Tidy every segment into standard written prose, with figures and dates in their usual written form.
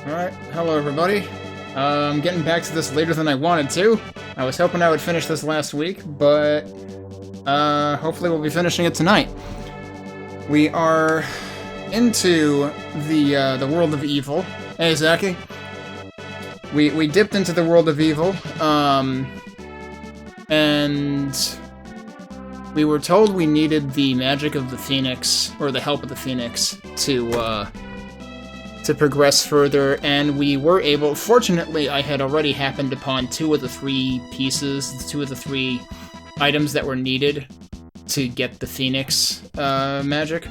Alright, hello everybody. I'm getting back to this later than I wanted to. I was hoping I would finish this last week, but hopefully we'll be finishing it tonight. We are into the world of evil. Hey, Zaki. We dipped into the world of evil, and we were told we needed the magic of the Phoenix, or the help of the Phoenix, to progress further, and we were able. Fortunately, I had already happened upon two of the three items that were needed to get the Phoenix magic,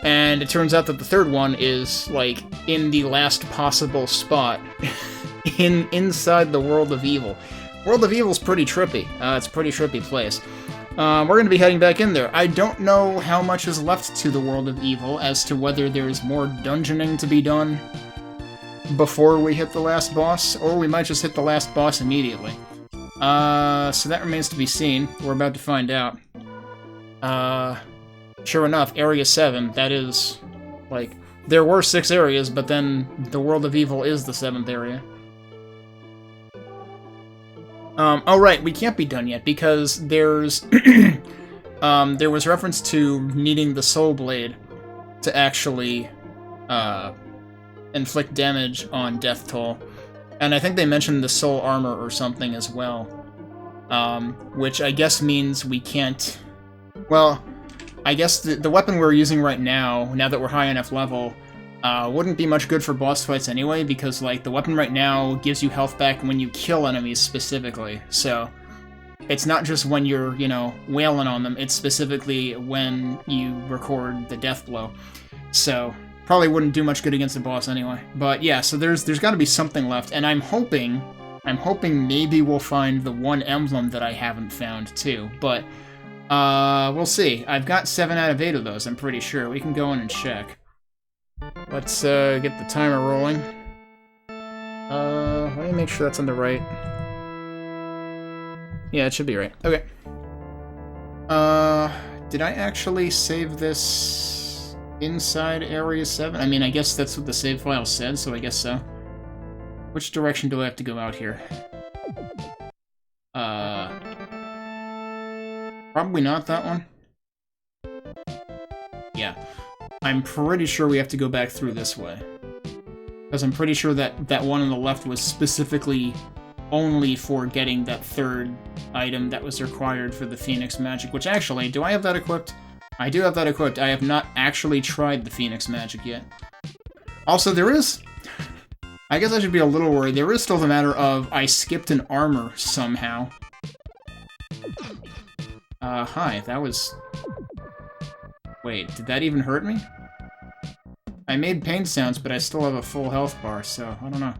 and it turns out that the third one is, like, in the last possible spot inside the World of Evil. World of Evil's pretty trippy. It's a pretty trippy place. We're going to be heading back in there. I don't know how much is left to the World of Evil, as to whether there's more dungeoning to be done before we hit the last boss, or we might just hit the last boss immediately. So that remains to be seen. We're about to find out. Sure enough, Area 7, that is, like, there were 6 areas, but then the World of Evil is the 7th area. Oh right, we can't be done yet, because there's, there was reference to needing the Soul Blade to actually, inflict damage on Death Toll. And I think they mentioned the Soul Armor or something as well. Which I guess means we can't... Well, I guess the weapon we're using right now that we're high enough level, wouldn't be much good for boss fights anyway, because, like, the weapon right now gives you health back when you kill enemies specifically, so it's not just when you're, you know, wailing on them, it's specifically when you record the death blow. So, probably wouldn't do much good against the boss anyway. But yeah, so there's gotta be something left, and I'm hoping maybe we'll find the one emblem that I haven't found, too, but, we'll see. I've got 7 out of 8 of those, I'm pretty sure. We can go in and check. Let's get the timer rolling. Let me make sure that's on the right. Yeah, it should be right. Okay. Did I actually save this inside Area 7? I mean, I guess that's what the save file said, so I guess so. Which direction do I have to go out here? Probably not that one. Yeah. I'm pretty sure we have to go back through this way. Because I'm pretty sure that one on the left was specifically only for getting that third item that was required for the Phoenix magic, which actually, do I have that equipped? I do have that equipped. I have not actually tried the Phoenix magic yet. Also, there is... I guess I should be a little worried. There is still the matter of I skipped an armor somehow. Hi, that was... Wait, did that even hurt me? I made pain sounds, but I still have a full health bar, so I don't know.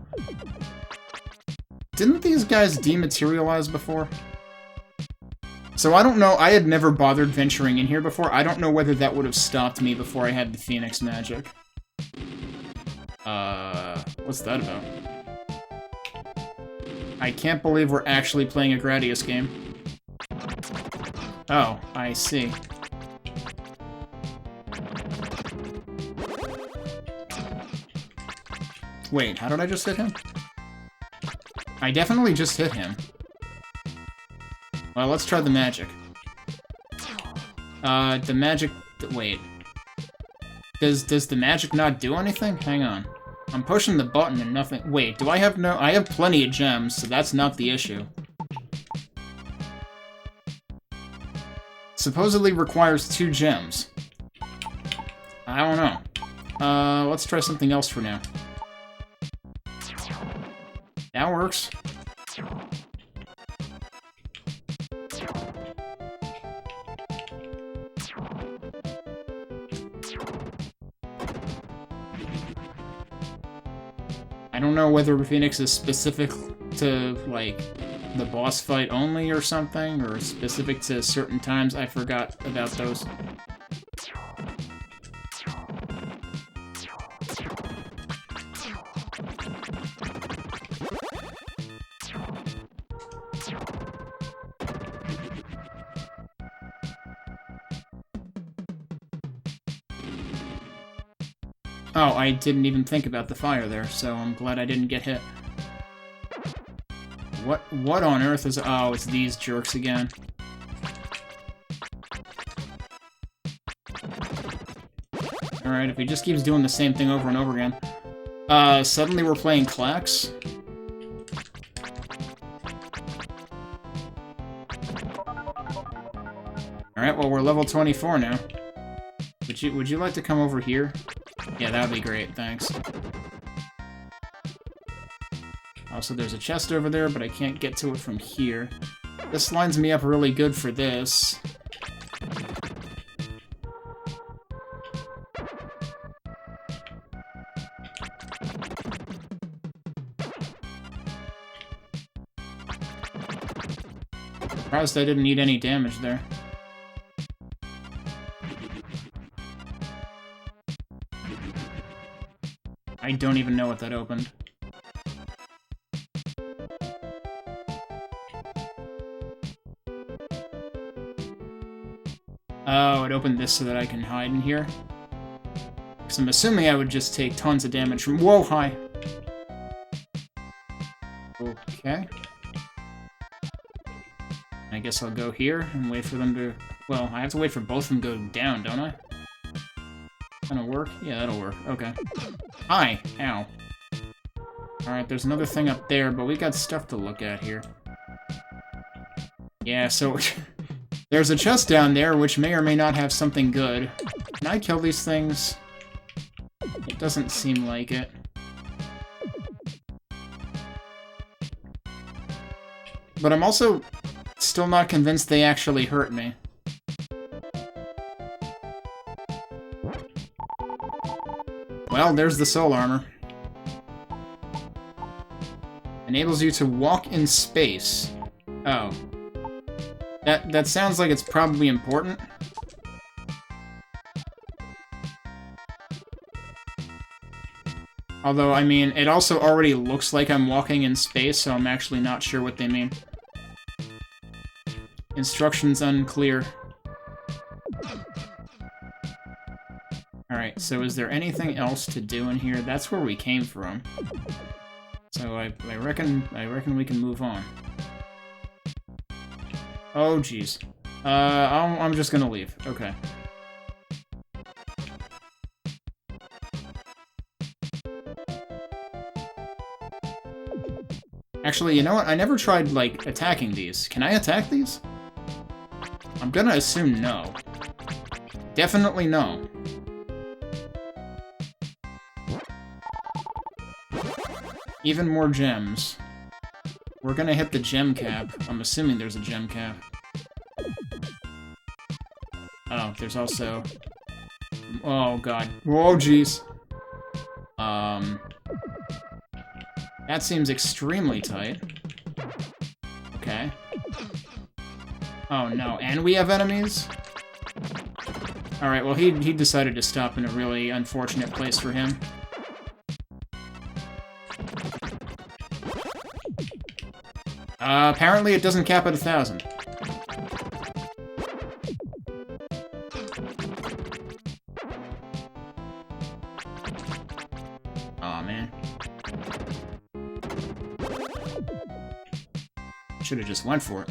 Didn't these guys dematerialize before? So I don't know, I had never bothered venturing in here before. I don't know whether that would have stopped me before I had the Phoenix magic. What's that about? I can't believe we're actually playing a Gradius game. Oh, I see. Wait, how did I just hit him? I definitely just hit him. Well, let's try the magic. The magic... Wait. Does the magic not do anything? Hang on. I'm pushing the button and nothing... Wait, do I have no... I have plenty of gems, so that's not the issue. Supposedly requires 2 gems. I don't know. Let's try something else for now. That works. I don't know whether Phoenix is specific to, like, the boss fight only or something, or specific to certain times. I forgot about those. Oh, I didn't even think about the fire there, so I'm glad I didn't get hit. What on earth is... Oh, it's these jerks again. Alright, if he just keeps doing the same thing over and over again. Suddenly we're playing Clax. Alright, well, we're level 24 now. Would you like to come over here? Yeah, that would be great, thanks. Also, there's a chest over there, but I can't get to it from here. This lines me up really good for this. Surprised I didn't need any damage there. I don't even know what that opened. Oh, it opened this so that I can hide in here? Because I'm assuming I would just take tons of damage from... Whoa, hi! Okay. I guess I'll go here and wait for them to... Well, I have to wait for both of them to go down, don't I? Gonna work? Yeah, that'll work. Okay. Hi! Ow. Alright, there's another thing up there, but we got stuff to look at here. Yeah, so... There's a chest down there, which may or may not have something good. Can I kill these things? It doesn't seem like it. But I'm also still not convinced they actually hurt me. Well, there's the soul armor. Enables you to walk in space. Oh. That sounds like it's probably important. Although, I mean, it also already looks like I'm walking in space, so I'm actually not sure what they mean. Instructions unclear. Alright, so is there anything else to do in here? That's where we came from. So I reckon we can move on. Oh, jeez. I'm just gonna leave. Okay. Actually, you know what? I never tried, like, attacking these. Can I attack these? I'm gonna assume no. Definitely no. Even more gems. We're gonna hit the gem cap. I'm assuming there's a gem cap. Oh, there's also... Oh, God. Oh, jeez. That seems extremely tight. Okay. Oh, no. And we have enemies? Alright, well, he decided to stop in a really unfortunate place for him. Apparently it doesn't cap at 1,000. Aw, man. Should've just went for it.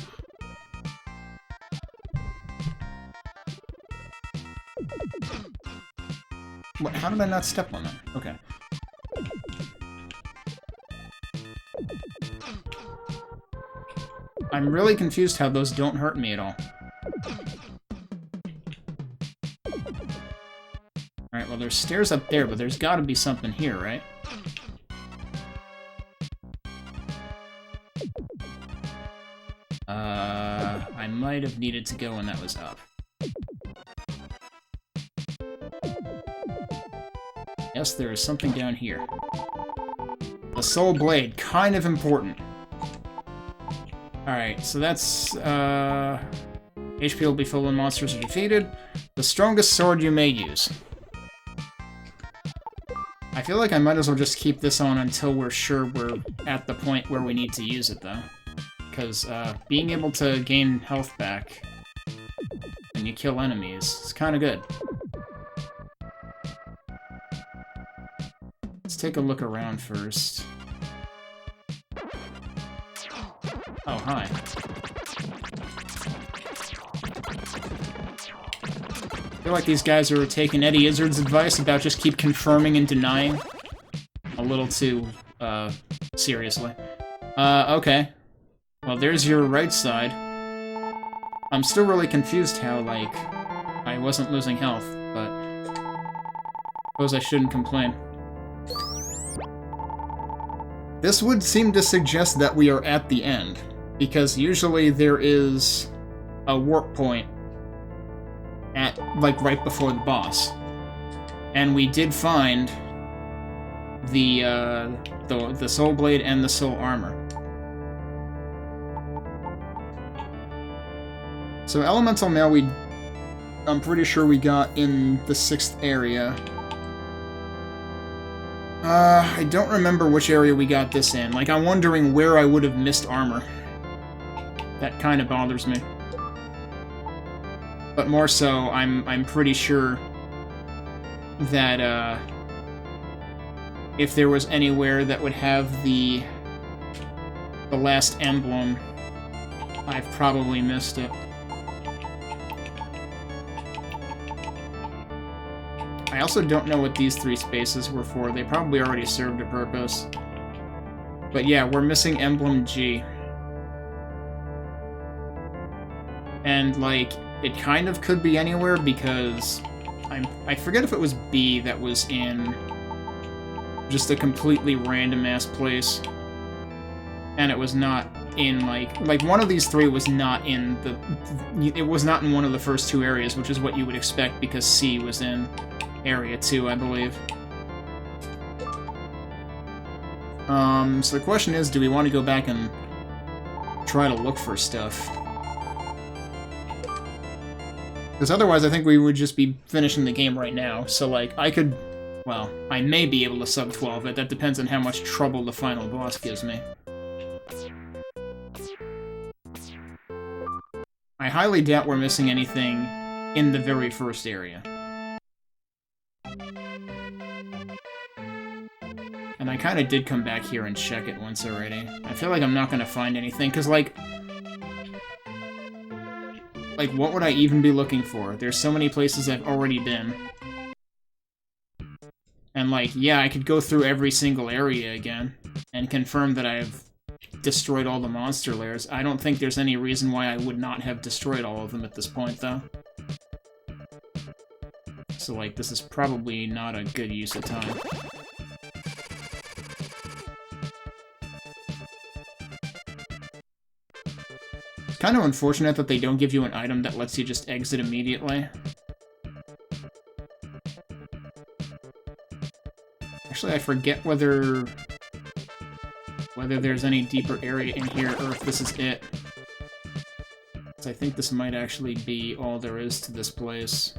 What? How did I not step on that? Okay. I'm really confused how those don't hurt me at all. Alright, well there's stairs up there, but there's gotta be something here, right? I might have needed to go when that was up. Yes, there is something down here. The soul blade, kind of important. Alright, so that's, HP will be full when monsters are defeated. The strongest sword you may use. I feel like I might as well just keep this on until we're sure we're at the point where we need to use it, though. Because, being able to gain health back when you kill enemies is kind of good. Let's take a look around first. Oh, hi. I feel like these guys are taking Eddie Izzard's advice about just keep confirming and denying a little too, seriously. Okay. Well, there's your right side. I'm still really confused how, like, I wasn't losing health, but suppose I shouldn't complain. This would seem to suggest that we are at the end, because usually there is a warp point at, like, right before the boss. And we did find the Soul Blade and the Soul Armor. So Elemental Mail I'm pretty sure we got in the 6th area. I don't remember which area we got this in. Like, I'm wondering where I would have missed armor. That kind of bothers me. But more so, I'm pretty sure that, if there was anywhere that would have the last emblem, I've probably missed it. I also don't know what these 3 spaces were for. They probably already served a purpose. But yeah, we're missing Emblem G. And, like, it kind of could be anywhere because I forget if it was B that was in just a completely random-ass place. And it was not in, like one of these 3 was not in it was not in one of the first 2 areas, which is what you would expect because C was in Area 2, I believe. So the question is, do we want to go back and try to look for stuff? Because otherwise I think we would just be finishing the game right now, so, like, well, I may be able to sub-12 it, that depends on how much trouble the final boss gives me. I highly doubt we're missing anything in the very first area. And I kind of did come back here and check it once already. I feel like I'm not going to find anything, because, like, what would I even be looking for? There's so many places I've already been. And, like, yeah, I could go through every single area again and confirm that I've destroyed all the monster lairs. I don't think there's any reason why I would not have destroyed all of them at this point, though. So, like, this is probably not a good use of time. It's kind of unfortunate that they don't give you an item that lets you just exit immediately. Actually, I forget whether there's any deeper area in here, or if this is it. So I think this might actually be all there is to this place.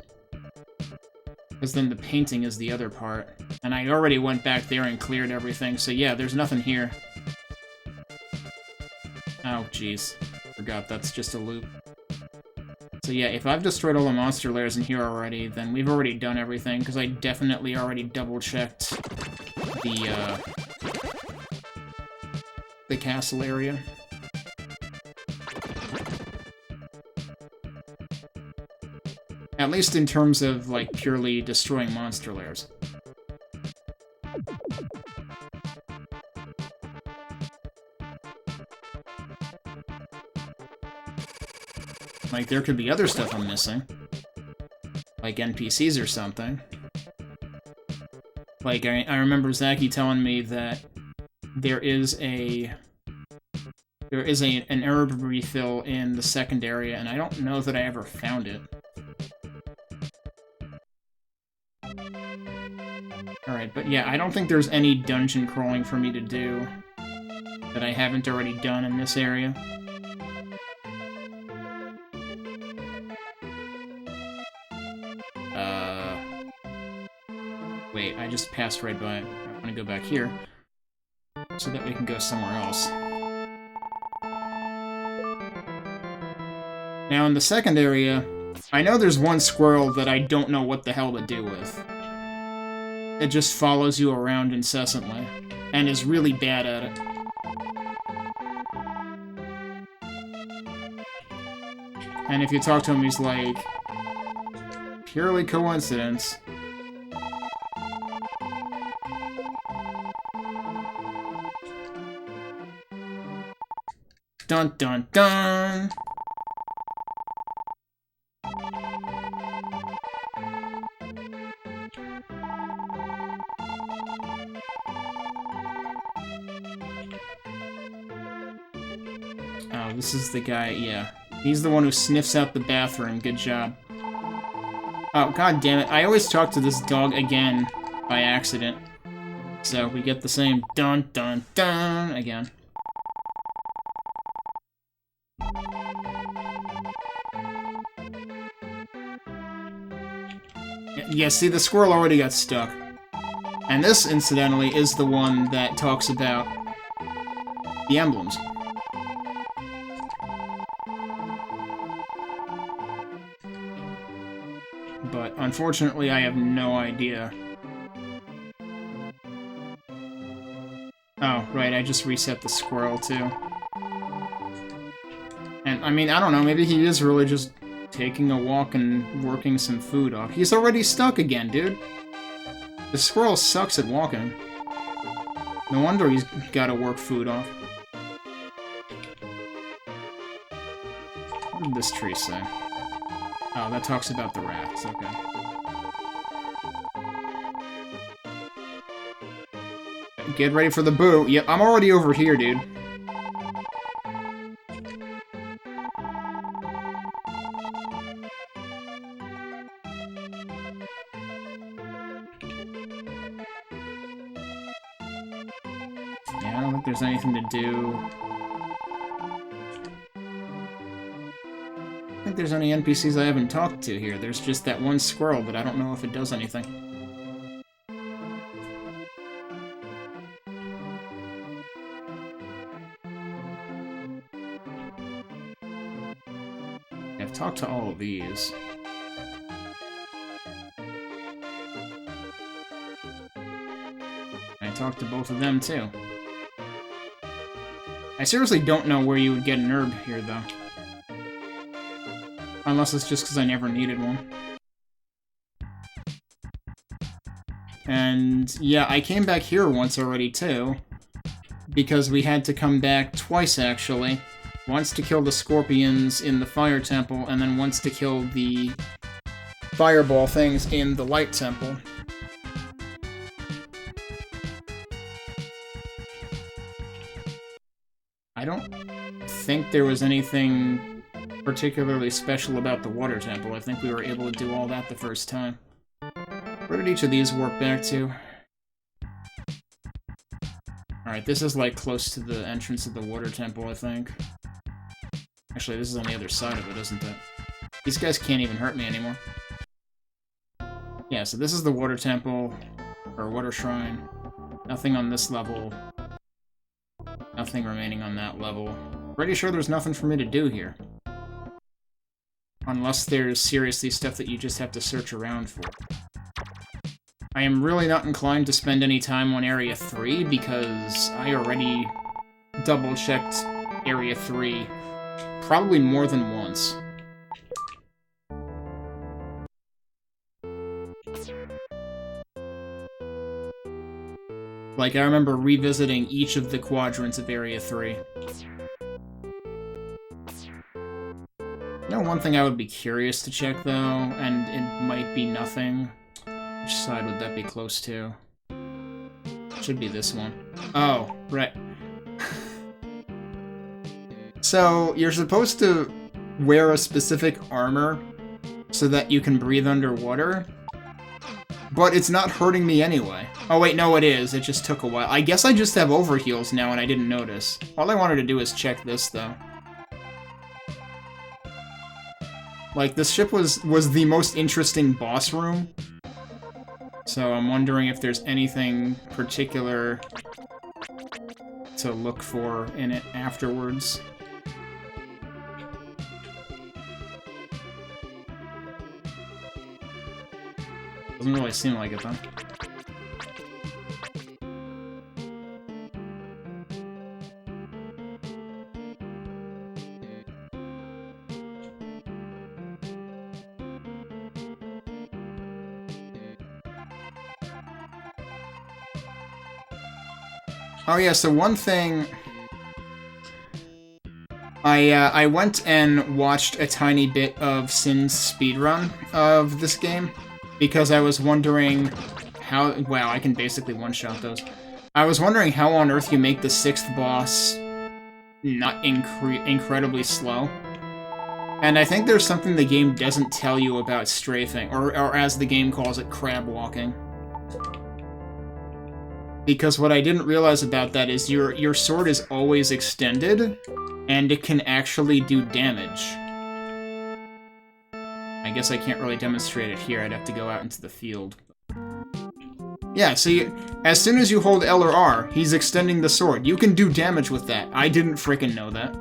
Because then the painting is the other part. And I already went back there and cleared everything, so yeah, there's nothing here. Oh, jeez. Forgot that's just a loop. So yeah, if I've destroyed all the monster lairs in here already, then we've already done everything, because I definitely already double-checked the castle area. At least in terms of, like, purely destroying monster lairs. Like, there could be other stuff I'm missing. Like NPCs or something. Like, I remember Zaki telling me that there is an herb refill in the second area, and I don't know that I ever found it. Alright, but yeah, I don't think there's any dungeon crawling for me to do that I haven't already done in this area. Wait, I just passed right by it. I want to go back here so that we can go somewhere else. Now, in the second area, I know there's one squirrel that I don't know what the hell to do with. It just follows you around incessantly, and is really bad at it. And if you talk to him, he's like, purely coincidence. Dun dun dun! Oh, this is the guy, yeah. He's the one who sniffs out the bathroom. Good job. Oh, god damn it. I always talk to this dog again by accident. So we get the same dun dun dun again. Yeah, see, the squirrel already got stuck. And this, incidentally, is the one that talks about the emblems. But unfortunately, I have no idea. Oh, right, I just reset the squirrel, too. And, I mean, I don't know, maybe he is really just taking a walk and working some food off. He's already stuck again, dude. The squirrel sucks at walking. No wonder he's gotta work food off. What did this tree say? Oh, that talks about the rats, okay. Get ready for the boo. Yep, I'm already over here, dude. Yeah, I don't think there's anything to do. I don't think there's any NPCs I haven't talked to here. There's just that one squirrel, but I don't know if it does anything. I've talked to all of these. I talked to both of them, too. I seriously don't know where you would get an herb here, though. Unless it's just because I never needed one. And, yeah, I came back here once already, too. Because we had to come back twice, actually. Once to kill the scorpions in the fire temple, and then once to kill the fireball things in the light temple. I don't think there was anything particularly special about the water temple. I think we were able to do all that the first time. Where did each of these warp back to? Alright, this is like close to the entrance of the water temple, I think. Actually, this is on the other side of it, isn't it? These guys can't even hurt me anymore. Yeah, so this is the water temple, or water shrine. Nothing on this level. Nothing remaining on that level. Pretty sure there's nothing for me to do here. Unless there's seriously stuff that you just have to search around for. I am really not inclined to spend any time on Area 3, because I already double-checked Area 3 probably more than once. Like, I remember revisiting each of the quadrants of Area 3. You know, one thing I would be curious to check, though, and it might be nothing. Which side would that be close to? Should be this one. Oh, right. So, you're supposed to wear a specific armor so that you can breathe underwater, but it's not hurting me anyway. Oh wait, no it is. It just took a while. I guess I just have overheals now and I didn't notice. All I wanted to do is check this, though. Like, this ship was the most interesting boss room. So I'm wondering if there's anything particular to look for in it afterwards. Doesn't really seem like it, though. Oh yeah, so one thing... I went and watched a tiny bit of Sin's speedrun of this game, because I was wondering how... Wow, I can basically one-shot those. I was wondering how on earth you make the 6th boss not incredibly slow. And I think there's something the game doesn't tell you about strafing, or as the game calls it, crab walking. Because what I didn't realize about that is your sword is always extended, and it can actually do damage. I guess I can't really demonstrate it here, I'd have to go out into the field. Yeah, see, as soon as you hold L or R, he's extending the sword. You can do damage with that. I didn't frickin' know that.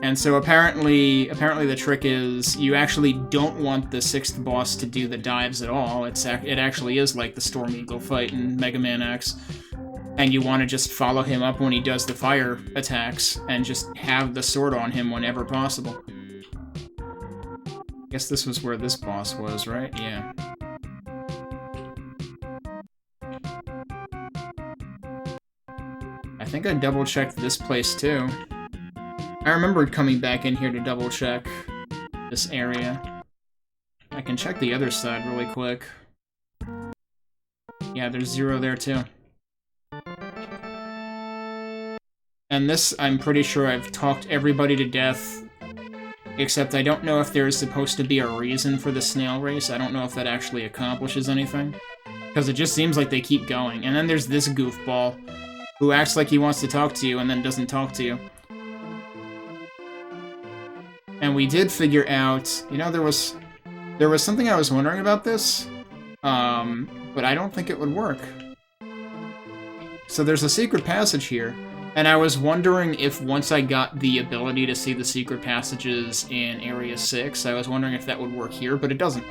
And so apparently the trick is you actually don't want the 6th boss to do the dives at all. It actually is like the Storm Eagle fight in Mega Man X. And you want to just follow him up when he does the fire attacks and just have the sword on him whenever possible. Guess this was where this boss was, right? Yeah. I think I double-checked this place too. I remembered coming back in here to double-check this area. I can check the other side really quick. Yeah, there's 0 there too. And this, I'm pretty sure I've talked everybody to death, except I don't know if there is supposed to be a reason for the snail race. I don't know if that actually accomplishes anything. Because it just seems like they keep going. And then there's this goofball, who acts like he wants to talk to you and then doesn't talk to you. And we did figure out, you know, there was something I was wondering about this, but I don't think it would work. So there's a secret passage here, and I was wondering if once I got the ability to see the secret passages in Area 6, I was wondering if that would work here, but it doesn't.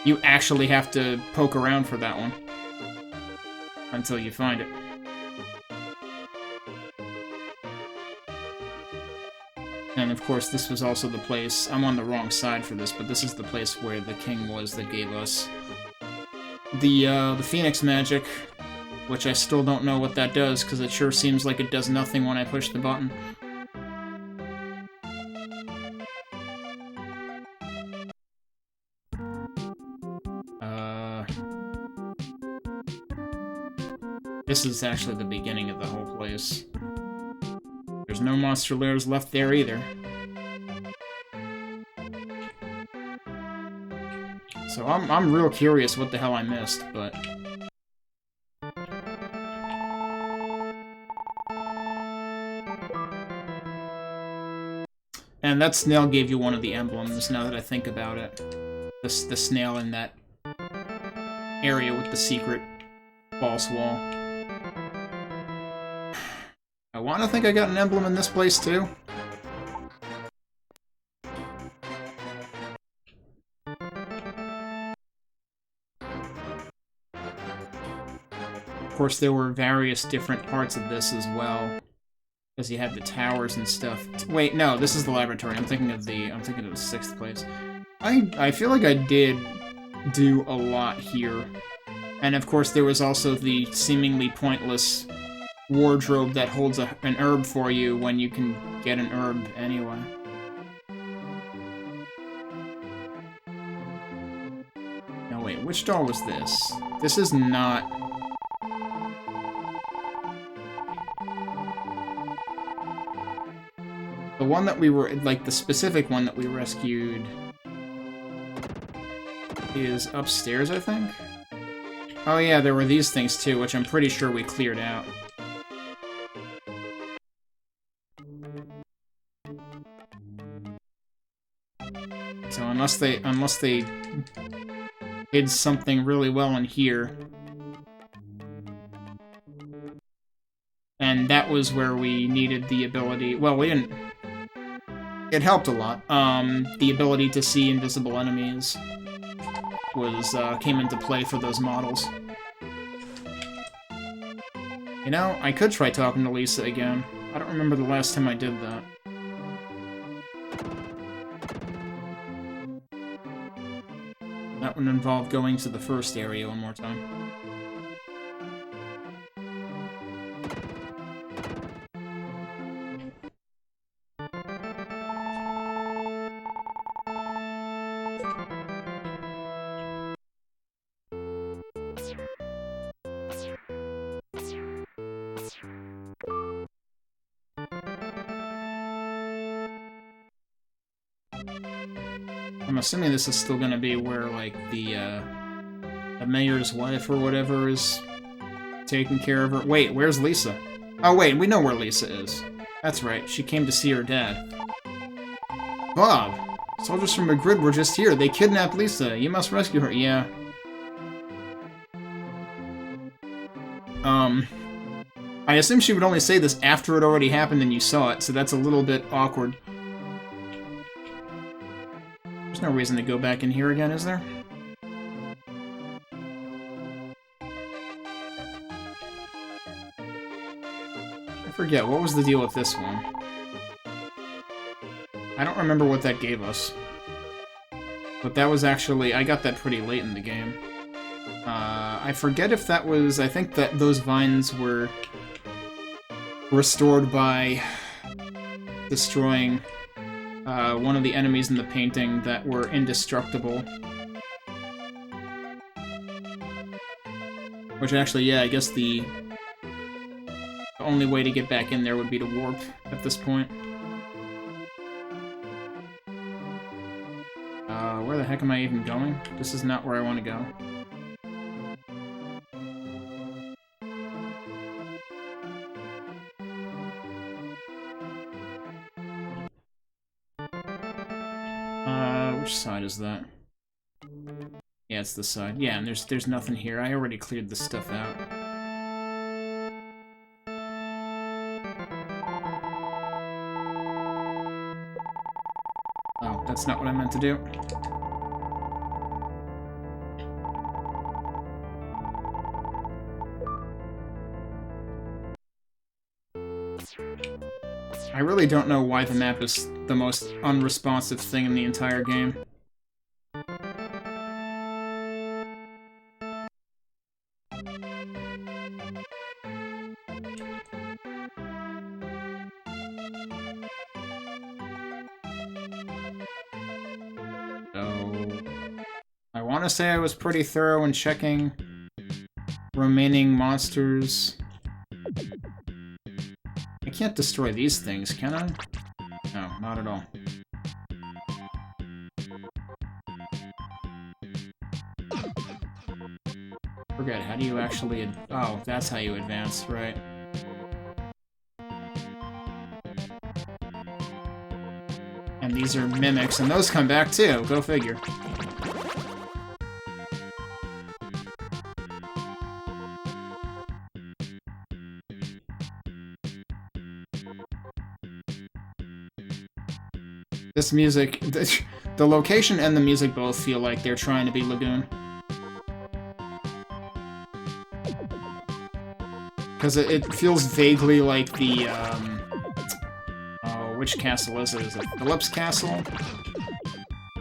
You actually have to poke around for that one until you find it. And of course, this was also the place... I'm on the wrong side for this, but this is the place where the king was that gave us the Phoenix magic, which I still don't know what that does, because it sure seems like it does nothing when I push the button. This is actually the beginning of the whole place. There's no monster lairs left there either. So I'm real curious what the hell I missed, but... And that snail gave you one of the emblems, now that I think about it. The snail in that area with the secret false wall. I want to think I got an emblem in this place, too. Of course, there were various different parts of this as well, because you had the towers and stuff. Wait, no, this is the laboratory. I'm thinking of the 6th place. I feel like I did do a lot here. And of course, there was also the seemingly pointless wardrobe that holds an herb for you when you can get an herb anyway. No, wait, which doll was this? This is not... The one that we were, like, the specific one that we rescued is upstairs, I think? Oh yeah, there were these things too, which I'm pretty sure we cleared out. So unless they did something really well in here. And that was where we needed the ability... Well, we didn't... It helped a lot. The ability to see invisible enemies came into play for those models. You know, I could try talking to Lisa again. I don't remember the last time I did that. That would involve going to the first area one more time. I'm assuming this is still gonna be where, like, the mayor's wife or whatever is taking care of her. Wait, where's Lisa? Oh, wait, we know where Lisa is. That's right, she came to see her dad. Bob! Soldiers from Magridd were just here. They kidnapped Lisa. You must rescue her. Yeah. I assume she would only say this after it already happened and you saw it, so that's a little bit awkward. There's no reason to go back in here again, is there? I forget, what was the deal with this one? I don't remember what that gave us. But that was actually... I got that pretty late in the game. I forget if that was... I think that those vines were restored by destroying one of the enemies in the painting that were indestructible. Which actually, yeah, I guess the only way to get back in there would be to warp at this point. Where the heck am I even going? This is not where I want to go. Which side is that? Yeah, it's this side. Yeah, and there's nothing here. I already cleared this stuff out. Oh, that's not what I meant to do. I really don't know why the map is the most unresponsive thing in the entire game. So, I want to say I was pretty thorough in checking remaining monsters. I can't destroy these things, can I? No, not at all. Forget, how do you actually... Oh, that's how you advance, right. And these are mimics, and those come back too, go figure. This music, the location and the music both feel like they're trying to be Lagoon. Because it feels vaguely like the, oh, which castle is it? Is it Phillips Castle?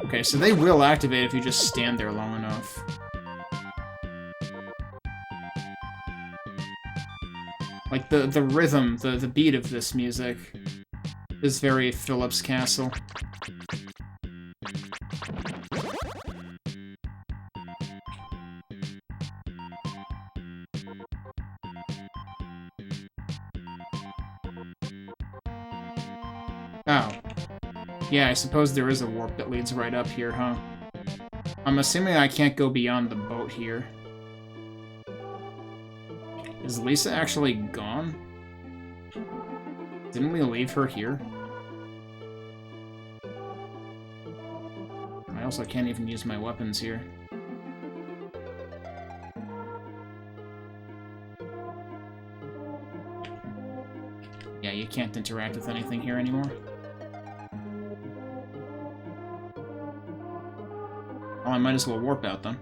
Okay, so they will activate if you just stand there long enough. Like, the rhythm, the beat of this music is very Phillips Castle. Oh. Yeah, I suppose there is a warp that leads right up here, huh? I'm assuming I can't go beyond the boat here. Is Lisa actually gone? Didn't we leave her here? I also can't even use my weapons here. Yeah, you can't interact with anything here anymore. Well, I might as well warp out then.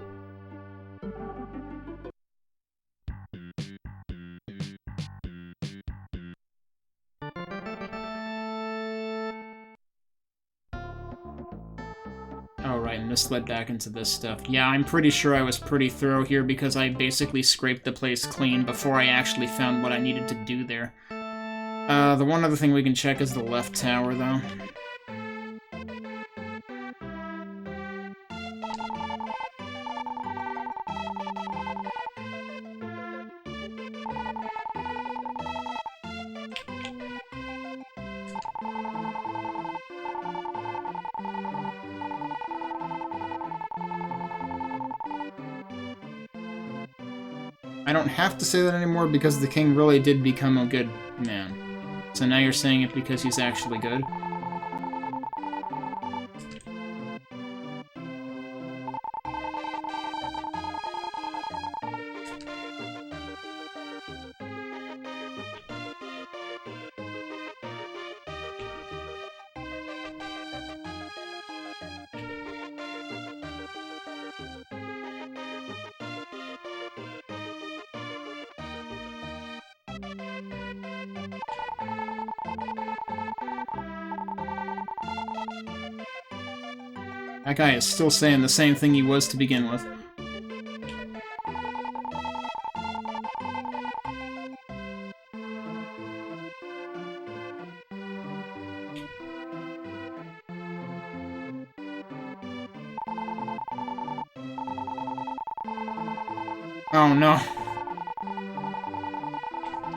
And this led back into this stuff. Yeah, I'm pretty sure I was pretty thorough here because I basically scraped the place clean before I actually found what I needed to do there. The one other thing we can check is the left tower, though. I don't have to say that anymore because the king really did become a good man. So now you're saying it because he's actually good? That guy is still saying the same thing he was to begin with. Oh no.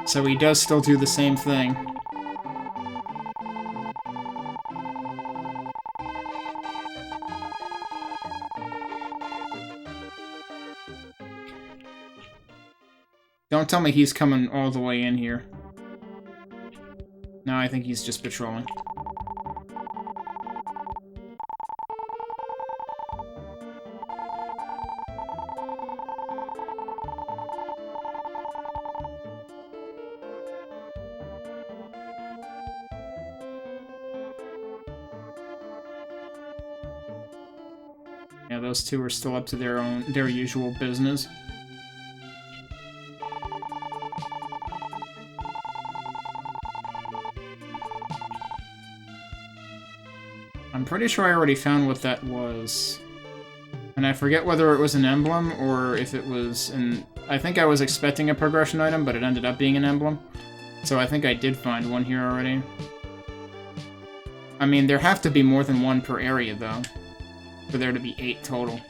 So he does still do the same thing. Don't tell me he's coming all the way in here. No, I think he's just patrolling. Yeah, those two are still up to their usual business. I'm pretty sure I already found what that was. And I forget whether it was an emblem or if it was an... I think I was expecting a progression item, but it ended up being an emblem. So I think I did find one here already. I mean, there have to be more than one per area, though, for there to be 8 total.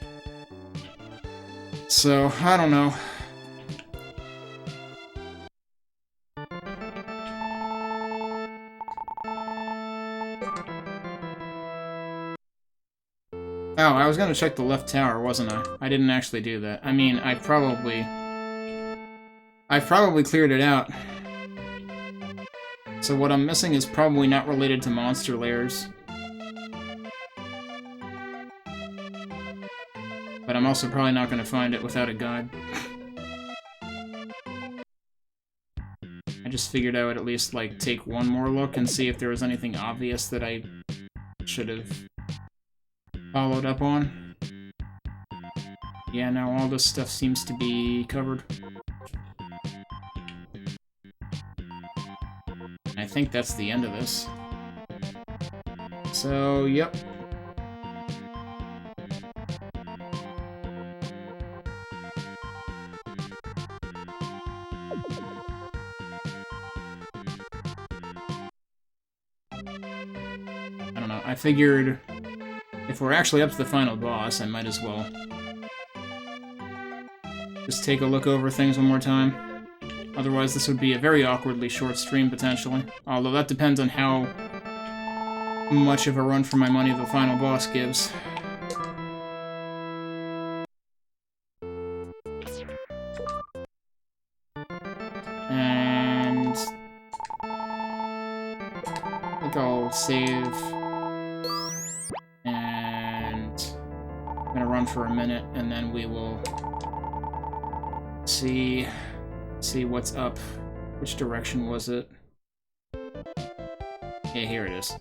So, I don't know. Oh, I was gonna check the left tower, wasn't I? I didn't actually do that. I mean, I probably cleared it out. So what I'm missing is probably not related to monster lairs. But I'm also probably not gonna find it without a guide. I just figured I would at least, like, take one more look and see if there was anything obvious that I should have followed up on. Yeah, no, all this stuff seems to be covered. I think that's the end of this. So, yep. I don't know, I figured if we're actually up to the final boss, I might as well just take a look over things one more time. Otherwise, this would be a very awkwardly short stream, potentially. Although that depends on how much of a run for my money the final boss gives. And I think I'll save. And I'm gonna run for a minute, and then we will see what's up. Which direction was it? Yeah, here it is.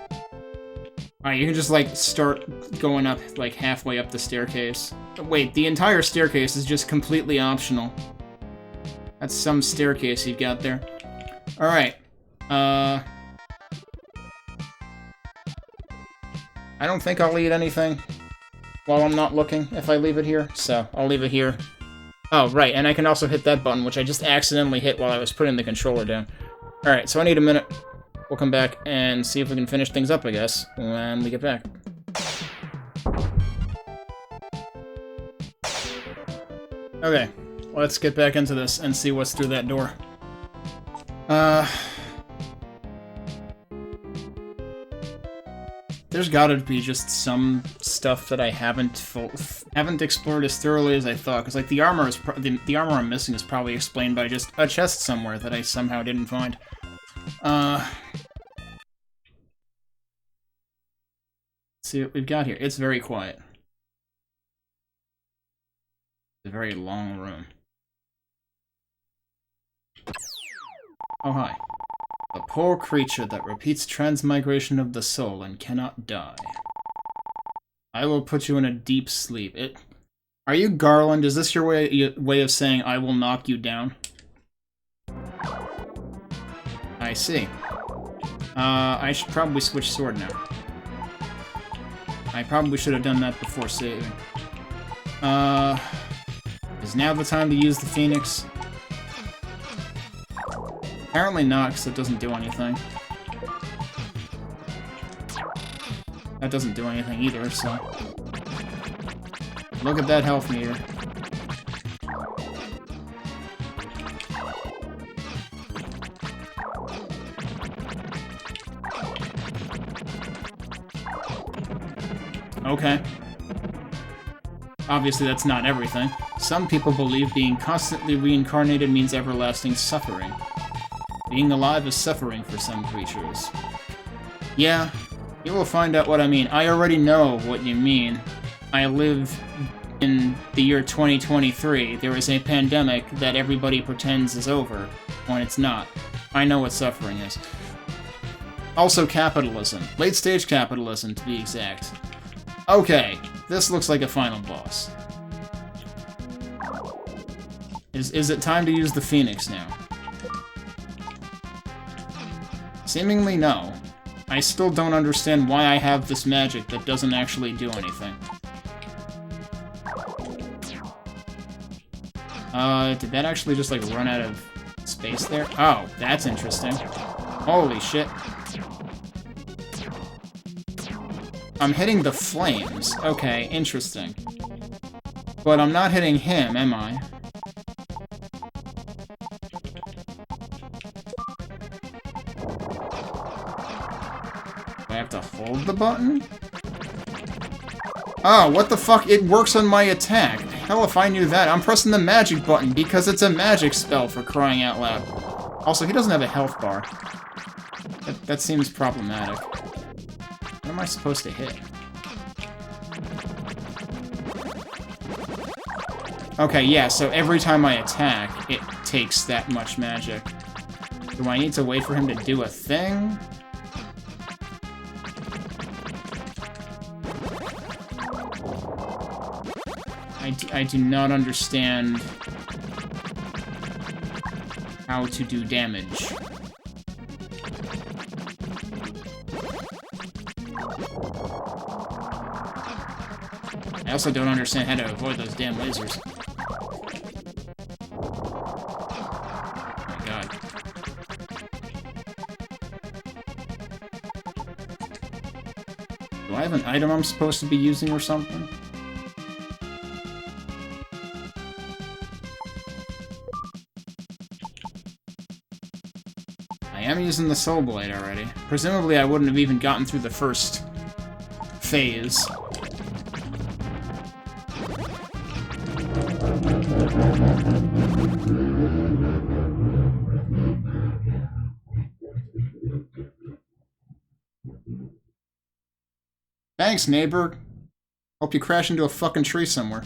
Alright, you can just, like, start going up, like, halfway up the staircase. Wait, the entire staircase is just completely optional. That's some staircase you've got there. Alright. I don't think I'll eat anything while I'm not looking if I leave it here, so I'll leave it here. Oh, right, and I can also hit that button, which I just accidentally hit while I was putting the controller down. Alright, so I need a minute. We'll come back and see if we can finish things up, I guess, when we get back. Okay, let's get back into this and see what's through that door. There's gotta be just some stuff that I haven't Haven't explored as thoroughly as I thought, because like the armor is the armor I'm missing is probably explained by just a chest somewhere that I somehow didn't find. Let's see what we've got here. It's very quiet. It's a very long room. Oh hi. A poor creature that repeats transmigration of the soul and cannot die. I will put you in a deep sleep. Are you Garland? Is this your way of saying I will knock you down? I see. I should probably switch sword now. I probably should have done that before saving. Is now the time to use the Phoenix? Apparently not, because it doesn't do anything. That doesn't do anything either, so... Look at that health meter. Okay. Obviously that's not everything. Some people believe being constantly reincarnated means everlasting suffering. Being alive is suffering for some creatures. Yeah, you will find out what I mean. I already know what you mean. I live in the year 2023. There is a pandemic that everybody pretends is over, when it's not. I know what suffering is. Also capitalism. Late-stage capitalism, to be exact. Okay, this looks like a final boss. Is it time to use the Phoenix now? Seemingly no. I still don't understand why I have this magic that doesn't actually do anything. Did that actually just, like, run out of space there? Oh, that's interesting. Holy shit. I'm hitting the flames. Okay, interesting. But I'm not hitting him, am I? Do I have to hold the button? Oh, what the fuck? It works on my attack. Hell if I knew that. I'm pressing the magic button because it's a magic spell, for crying out loud. Also, he doesn't have a health bar. That seems problematic. What am I supposed to hit? Okay, yeah, so every time I attack, it takes that much magic. Do I need to wait for him to do a thing? I do not understand how to do damage. I also don't understand how to avoid those damn lasers. Oh my god. Do I have an item I'm supposed to be using or something? I am using the Soul Blade already. Presumably I wouldn't have even gotten through the first phase. Thanks, neighbor. Hope you crash into a fucking tree somewhere.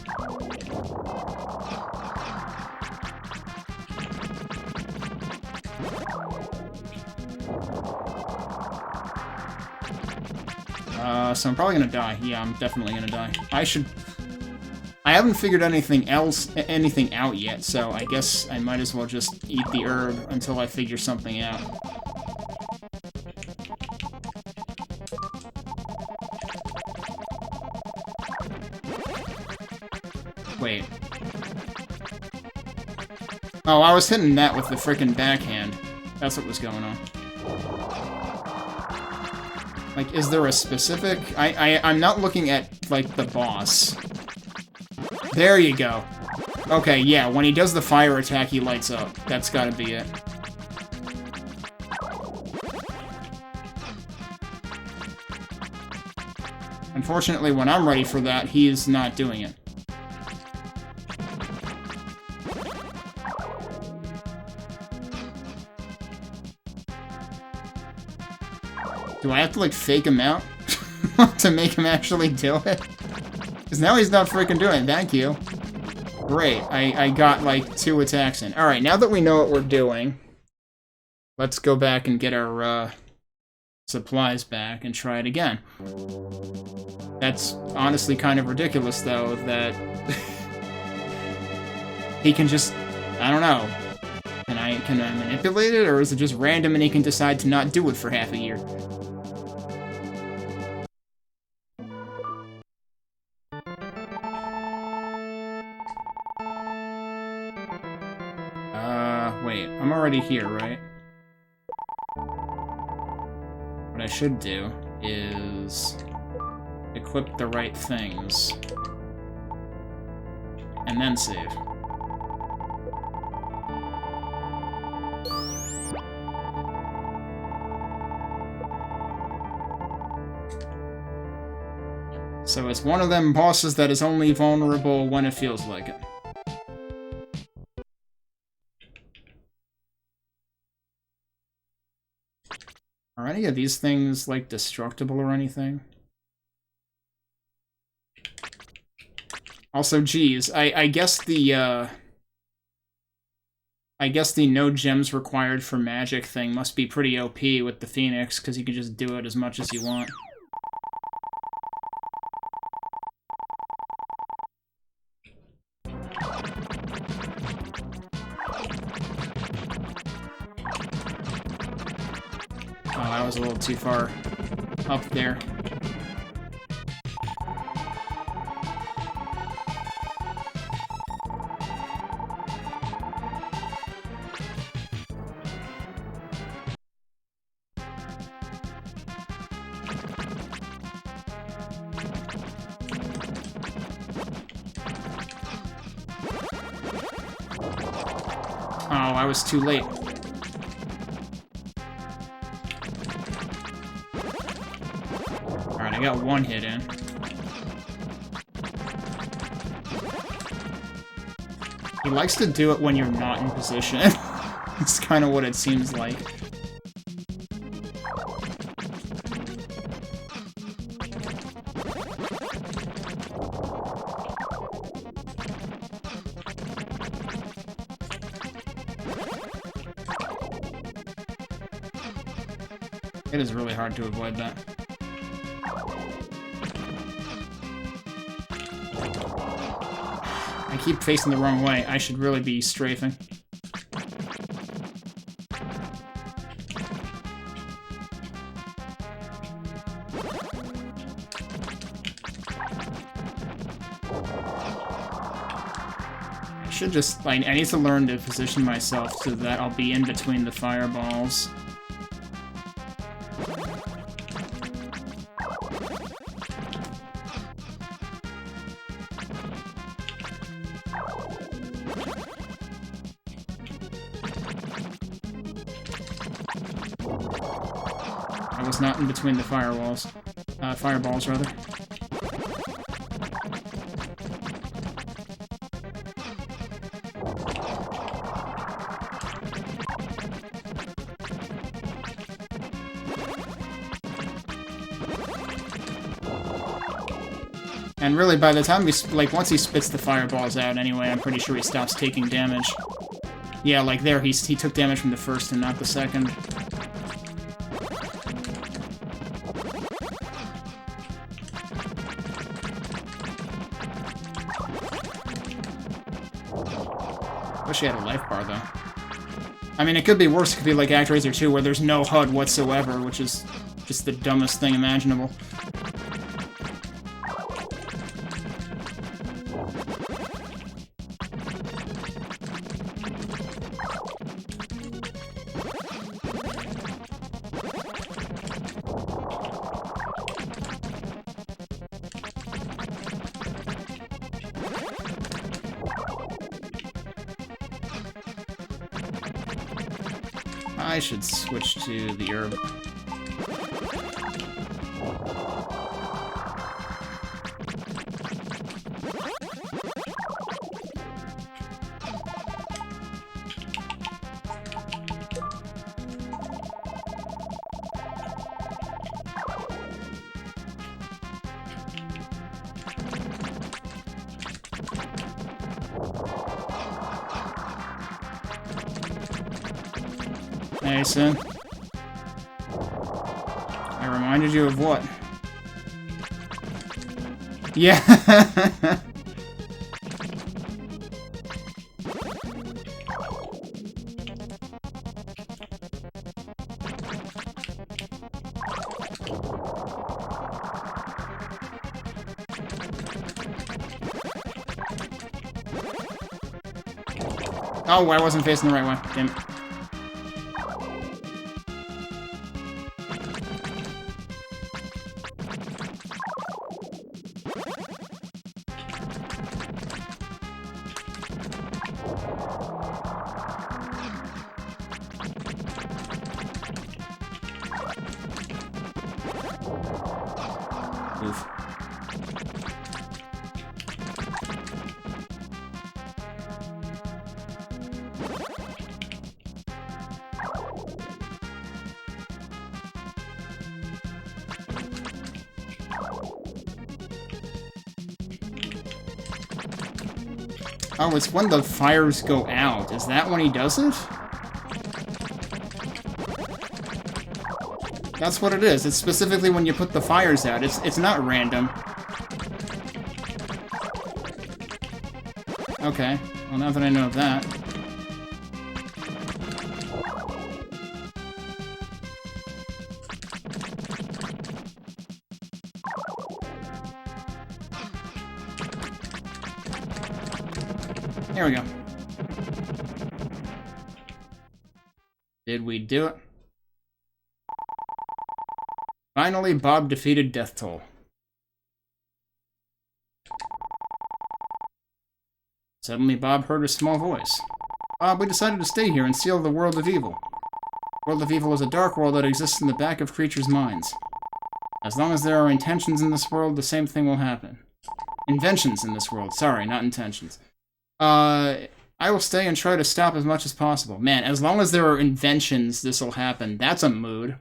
So I'm probably gonna die. Yeah, I'm definitely gonna die. I haven't figured anything out yet, so I guess I might as well just eat the herb until I figure something out. Wait. Oh, I was hitting that with the frickin' backhand. That's what was going on. Like, is there a specific... I'm not looking at, like, the boss. There you go. Okay, yeah, when he does the fire attack, he lights up. That's gotta be it. Unfortunately, when I'm ready for that, he is not doing it. Do I have to, like, fake him out to make him actually do it? Because now he's not freaking doing it. Thank you. Great. I got, like, 2 attacks in. Alright, now that we know what we're doing, let's go back and get our, supplies back and try it again. That's honestly kind of ridiculous, though, that he can just... I don't know. Can I manipulate it, or is it just random and he can decide to not do it for half a year? Wait, I'm already here, right? What I should do is equip the right things and then save. So it's one of them bosses that is only vulnerable when it feels like it. Are any of these things, like, destructible or anything? Also, geez, I guess the no gems required for magic thing must be pretty OP with the Phoenix, because you can just do it as much as you want. Oh, that was a little too far up there. Oh, I was too late. Alright, I got 1 hit in. He likes to do it when you're not in position. It's kind of what it seems like. It is really hard to avoid that. I keep facing the wrong way. I should really be strafing. I should just... I need to learn to position myself so that I'll be in between the fireballs. I was not in between the fireballs, rather. And really, by the time we, like, once he spits the fireballs out anyway, I'm pretty sure he stops taking damage. Yeah, like there, he took damage from the first and not the second. Wish he had a life bar, though. I mean, it could be worse. It could be like ActRaiser 2, where there's no HUD whatsoever, which is just the dumbest thing imaginable. I should switch to the herb. Hey, son. I reminded you of what? Yeah! Oh, I wasn't facing the right way. Damn it. Oof. Oh, it's when the fires go out. Is that when he does it? That's what it is. It's specifically when you put the fires out. It's not random. Okay. Well, now that I know that. Here we go. Did we do it? Finally, Bob defeated Death Toll. Suddenly, Bob heard a small voice. Bob, we decided to stay here and seal the world of evil. The world of evil is a dark world that exists in the back of creatures' minds. As long as there are intentions in this world, the same thing will happen. Inventions in this world. Sorry, not intentions. I will stay and try to stop as much as possible. Man, as long as there are inventions, this will happen. That's a mood.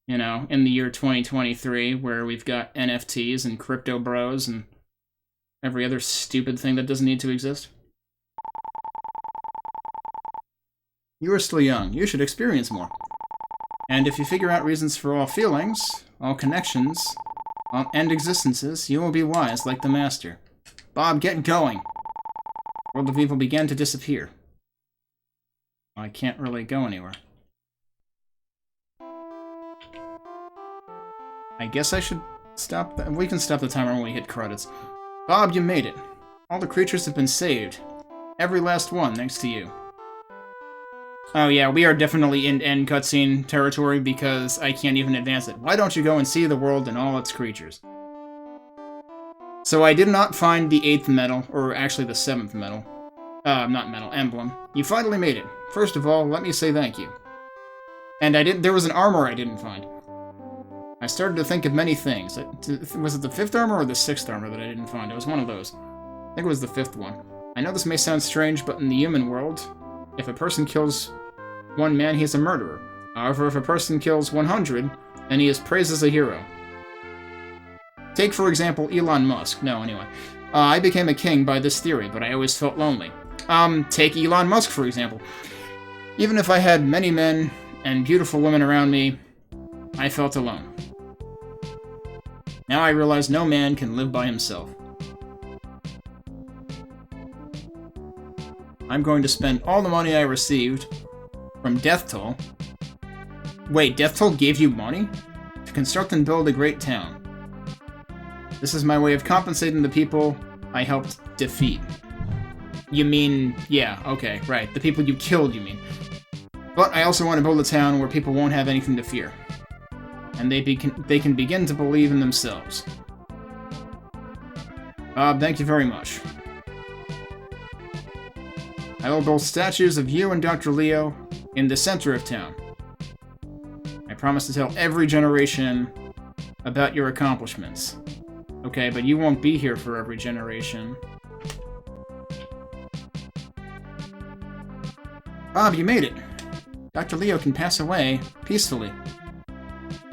You know, in the year 2023, where we've got NFTs and crypto bros and every other stupid thing that doesn't need to exist. You are still young. You should experience more. And if you figure out reasons for all feelings, all connections, and existences, you will be wise like the Master. Bob, get going! World of Evil began to disappear. I can't really go anywhere. I guess I should stop. We can stop the timer when we hit credits. Bob, you made it. All the creatures have been saved. Every last one, thanks to you. Oh yeah, we are definitely in end cutscene territory because I can't even advance it. Why don't you go and see the world and all its creatures? So I did not find the 8th medal, or actually the 7th medal. Not medal, emblem. You finally made it. First of all, let me say thank you. And there was an armor I didn't find. I started to think of many things. Was it the 5th armor or the 6th armor that I didn't find? It was one of those. I think it was the 5th one. I know this may sound strange, but in the human world, if a person kills one man, he is a murderer. However, if a person kills 100, then he is praised as a hero. Take, for example, Elon Musk. No, anyway. I became a king by this theory, but I always felt lonely. Take Elon Musk, for example. Even if I had many men and beautiful women around me, I felt alone. Now I realize no man can live by himself. I'm going to spend all the money I received from Death Toll. Wait, Death Toll gave you money? To construct and build a great town. This is my way of compensating the people I helped defeat. You mean, yeah, okay, right. The people you killed, you mean. But I also want to build a town where people won't have anything to fear. And they can begin to believe in themselves. Bob, thank you very much. I will build statues of you and Dr. Leo in the center of town. I promise to tell every generation about your accomplishments. Okay, but you won't be here for every generation. Bob, you made it! Dr. Leo can pass away peacefully.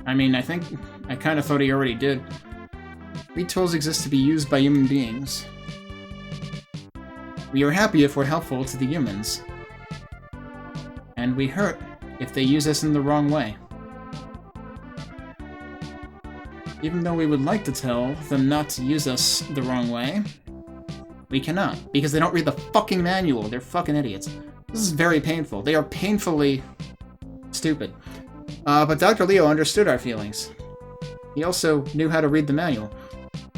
I mean, I kind of thought he already did. We tools exist to be used by human beings. We are happy if we're helpful to the humans. And we hurt if they use us in the wrong way. Even though we would like to tell them not to use us the wrong way, we cannot, because they don't read the fucking manual. They're fucking idiots. This is very painful. They are painfully stupid. But Dr. Leo understood our feelings. He also knew how to read the manual.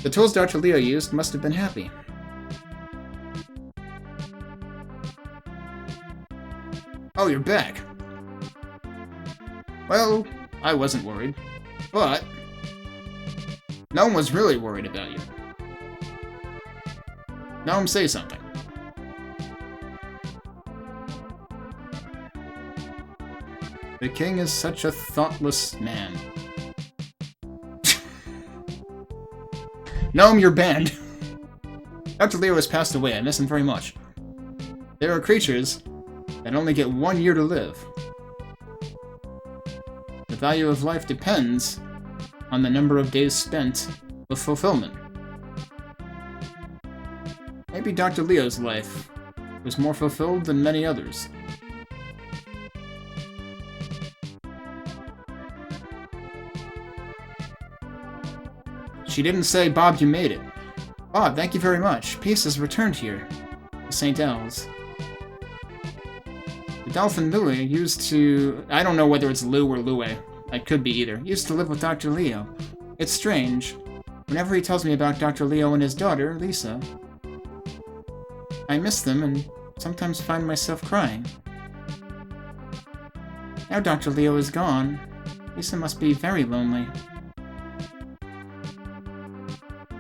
The tools Dr. Leo used must have been happy. Oh, you're back. Well, I wasn't worried, but no one was really worried about you. Now say something. The king is such a thoughtless man. Gnome, you're banned. Dr. Leo has passed away. I miss him very much. There are creatures that only get 1 year to live. The value of life depends on the number of days spent with fulfillment. Maybe Dr. Leo's life was more fulfilled than many others. She didn't say, Bob, you made it. Bob, thank you very much. Peace has returned here to St. El's. The dolphin Louie used to... I don't know whether it's Lou or Louie. It could be either. Used to live with Dr. Leo. It's strange. Whenever he tells me about Dr. Leo and his daughter, Lisa, I miss them and sometimes find myself crying. Now Dr. Leo is gone. Lisa must be very lonely.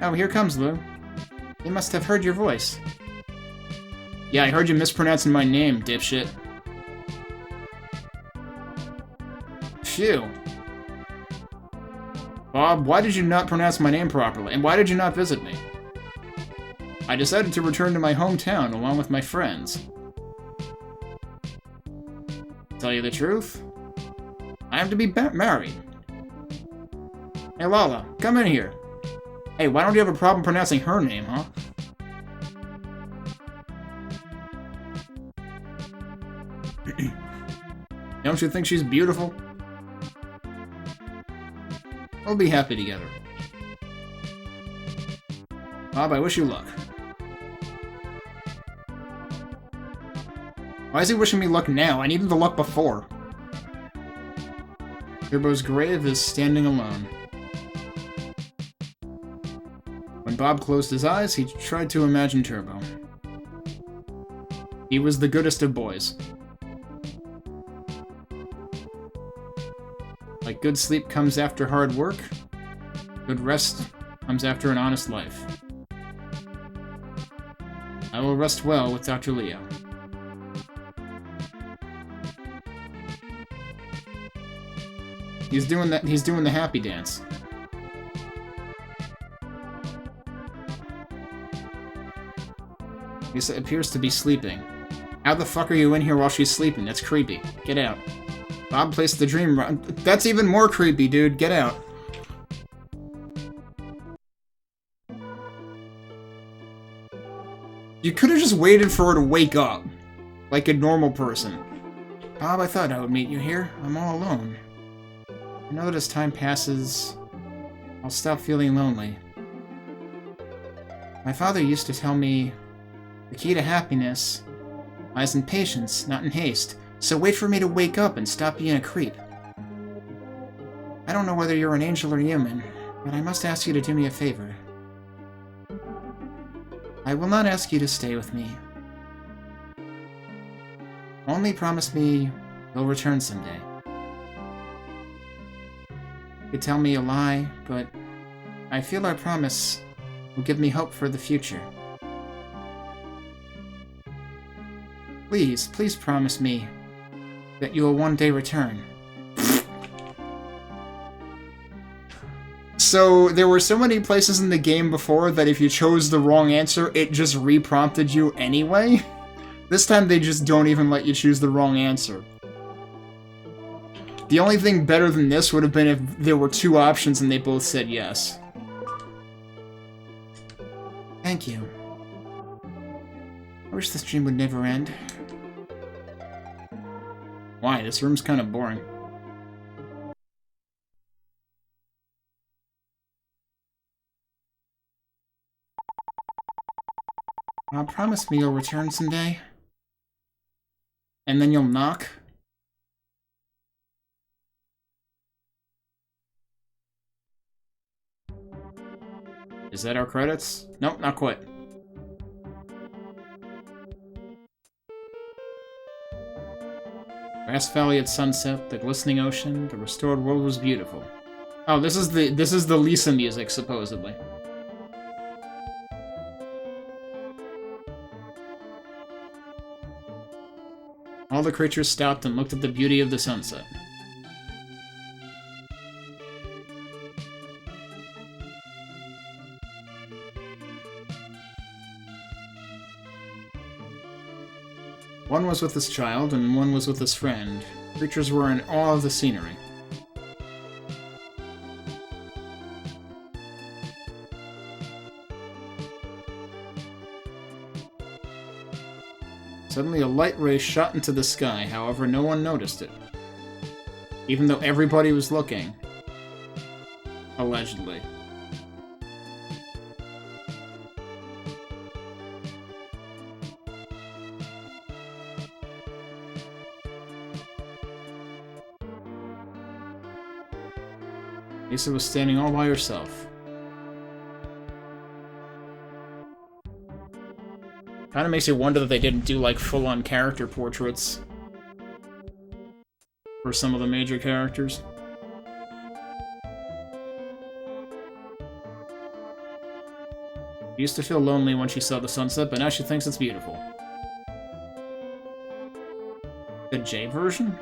Oh, here comes Lou. He must have heard your voice. Yeah, I heard you mispronouncing my name, dipshit. Phew. Bob, why did you not pronounce my name properly? And why did you not visit me? I decided to return to my hometown along with my friends. Tell you the truth, I have to be married. Hey Lala, come in here. Hey, why don't you have a problem pronouncing her name, huh? Don't you think she's beautiful? We'll be happy together. Bob, I wish you luck. Why is he wishing me luck now? I needed the luck before. Turbo's grave is standing alone. When Bob closed his eyes, he tried to imagine Turbo. He was the goodest of boys. Like good sleep comes after hard work, good rest comes after an honest life. I will rest well with Dr. Leo. He's doing the happy dance. He appears to be sleeping. How the fuck are you in here while she's sleeping? That's creepy. Get out. Bob placed the dream run. That's even more creepy, dude. Get out. You could have just waited for her to wake up. Like a normal person. Bob, I thought I would meet you here. I'm all alone. I know that as time passes, I'll stop feeling lonely. My father used to tell me the key to happiness lies in patience, not in haste. So wait for me to wake up and stop being a creep. I don't know whether you're an angel or human, but I must ask you to do me a favor. I will not ask you to stay with me. Only promise me you'll return someday. You could tell me a lie, but I feel our promise will give me hope for the future. Please, please promise me that you will one day return. So, there were so many places in the game before that if you chose the wrong answer, it just re-prompted you anyway. This time they just don't even let you choose the wrong answer. The only thing better than this would have been if there were two options and they both said yes. Thank you. I wish this dream would never end. Why? This room's kind of boring. Promise me you'll return someday. And then you'll knock. Is that our credits? Nope, not quite. Grass Valley at sunset, the glistening ocean, the restored world was beautiful. Oh, this is the Lisa music, supposedly. All the creatures stopped and looked at the beauty of the sunset. One was with his child, and one was with his friend. Creatures were in awe of the scenery. Suddenly a light ray shot into the sky, however no one noticed it. Even though everybody was looking. Allegedly. Lisa was standing all by herself. Kinda makes you wonder that they didn't do, like, full-on character portraits for some of the major characters. She used to feel lonely when she saw the sunset, but now she thinks it's beautiful. The J version?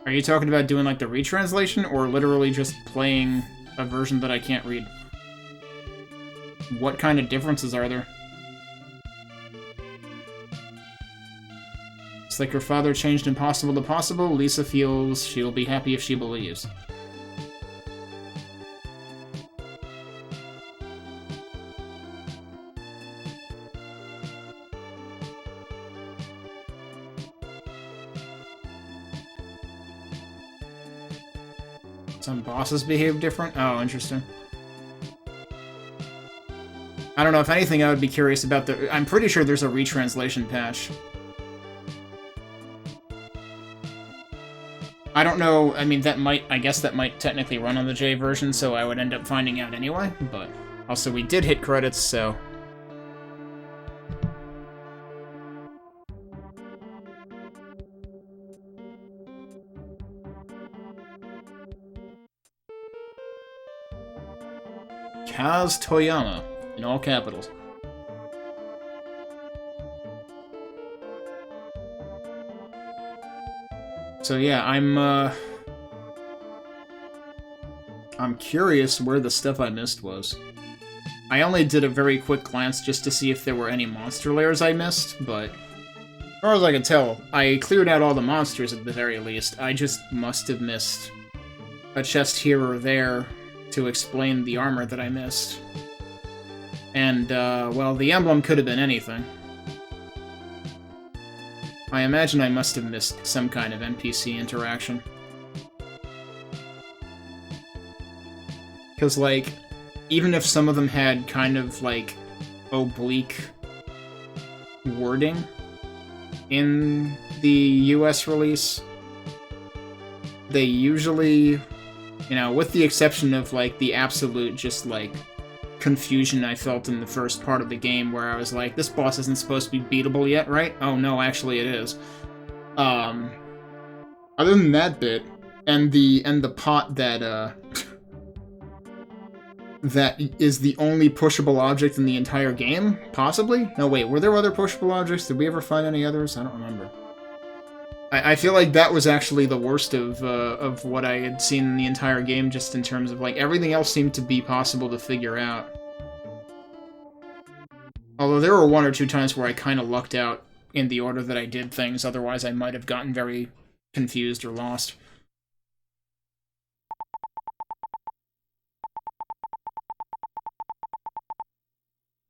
Are you talking about doing, like, the retranslation, or literally just playing a version that I can't read? What kind of differences are there? It's like her father changed impossible to possible. Lisa feels she'll be happy if she believes. Some bosses behave different? Oh, interesting. I don't know, if anything, I would be curious about the... I'm pretty sure there's a retranslation patch. I don't know, I mean, that might... I guess that might technically run on the J version, so I would end up finding out anyway, but... Also, we did hit credits, so... Kaz Toyama, in all capitals. So yeah, I'm curious where the stuff I missed was. I only did a very quick glance just to see if there were any monster lairs I missed, but... As far as I can tell, I cleared out all the monsters at the very least. I just must have missed a chest here or there to explain the armor that I missed. And, well, the emblem could have been anything. I imagine I must have missed some kind of NPC interaction. Because, like, even if some of them had kind of, like, oblique wording in the US release, they usually, you know, with the exception of, like, the absolute just, like, confusion I felt in the first part of the game where I was like, this boss isn't supposed to be beatable yet, right? Oh no, actually it is. Other than that bit, and the pot that, that is the only pushable object in the entire game? Possibly? No, wait, were there other pushable objects? Did we ever find any others? I don't remember. I feel like that was actually the worst of what I had seen in the entire game, just in terms of, like, everything else seemed to be possible to figure out. Although there were one or two times where I kind of lucked out in the order that I did things, otherwise I might have gotten very confused or lost.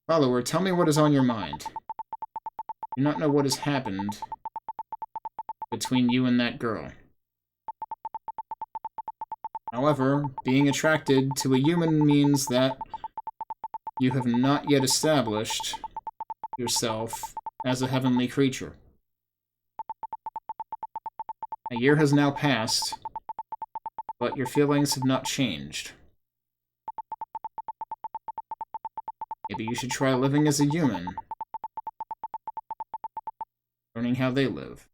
Follower, tell me what is on your mind. I do not know what has happened, between you and that girl. However, being attracted to a human means that you have not yet established yourself as a heavenly creature. A year has now passed, but your feelings have not changed. Maybe you should try living as a human, learning how they live.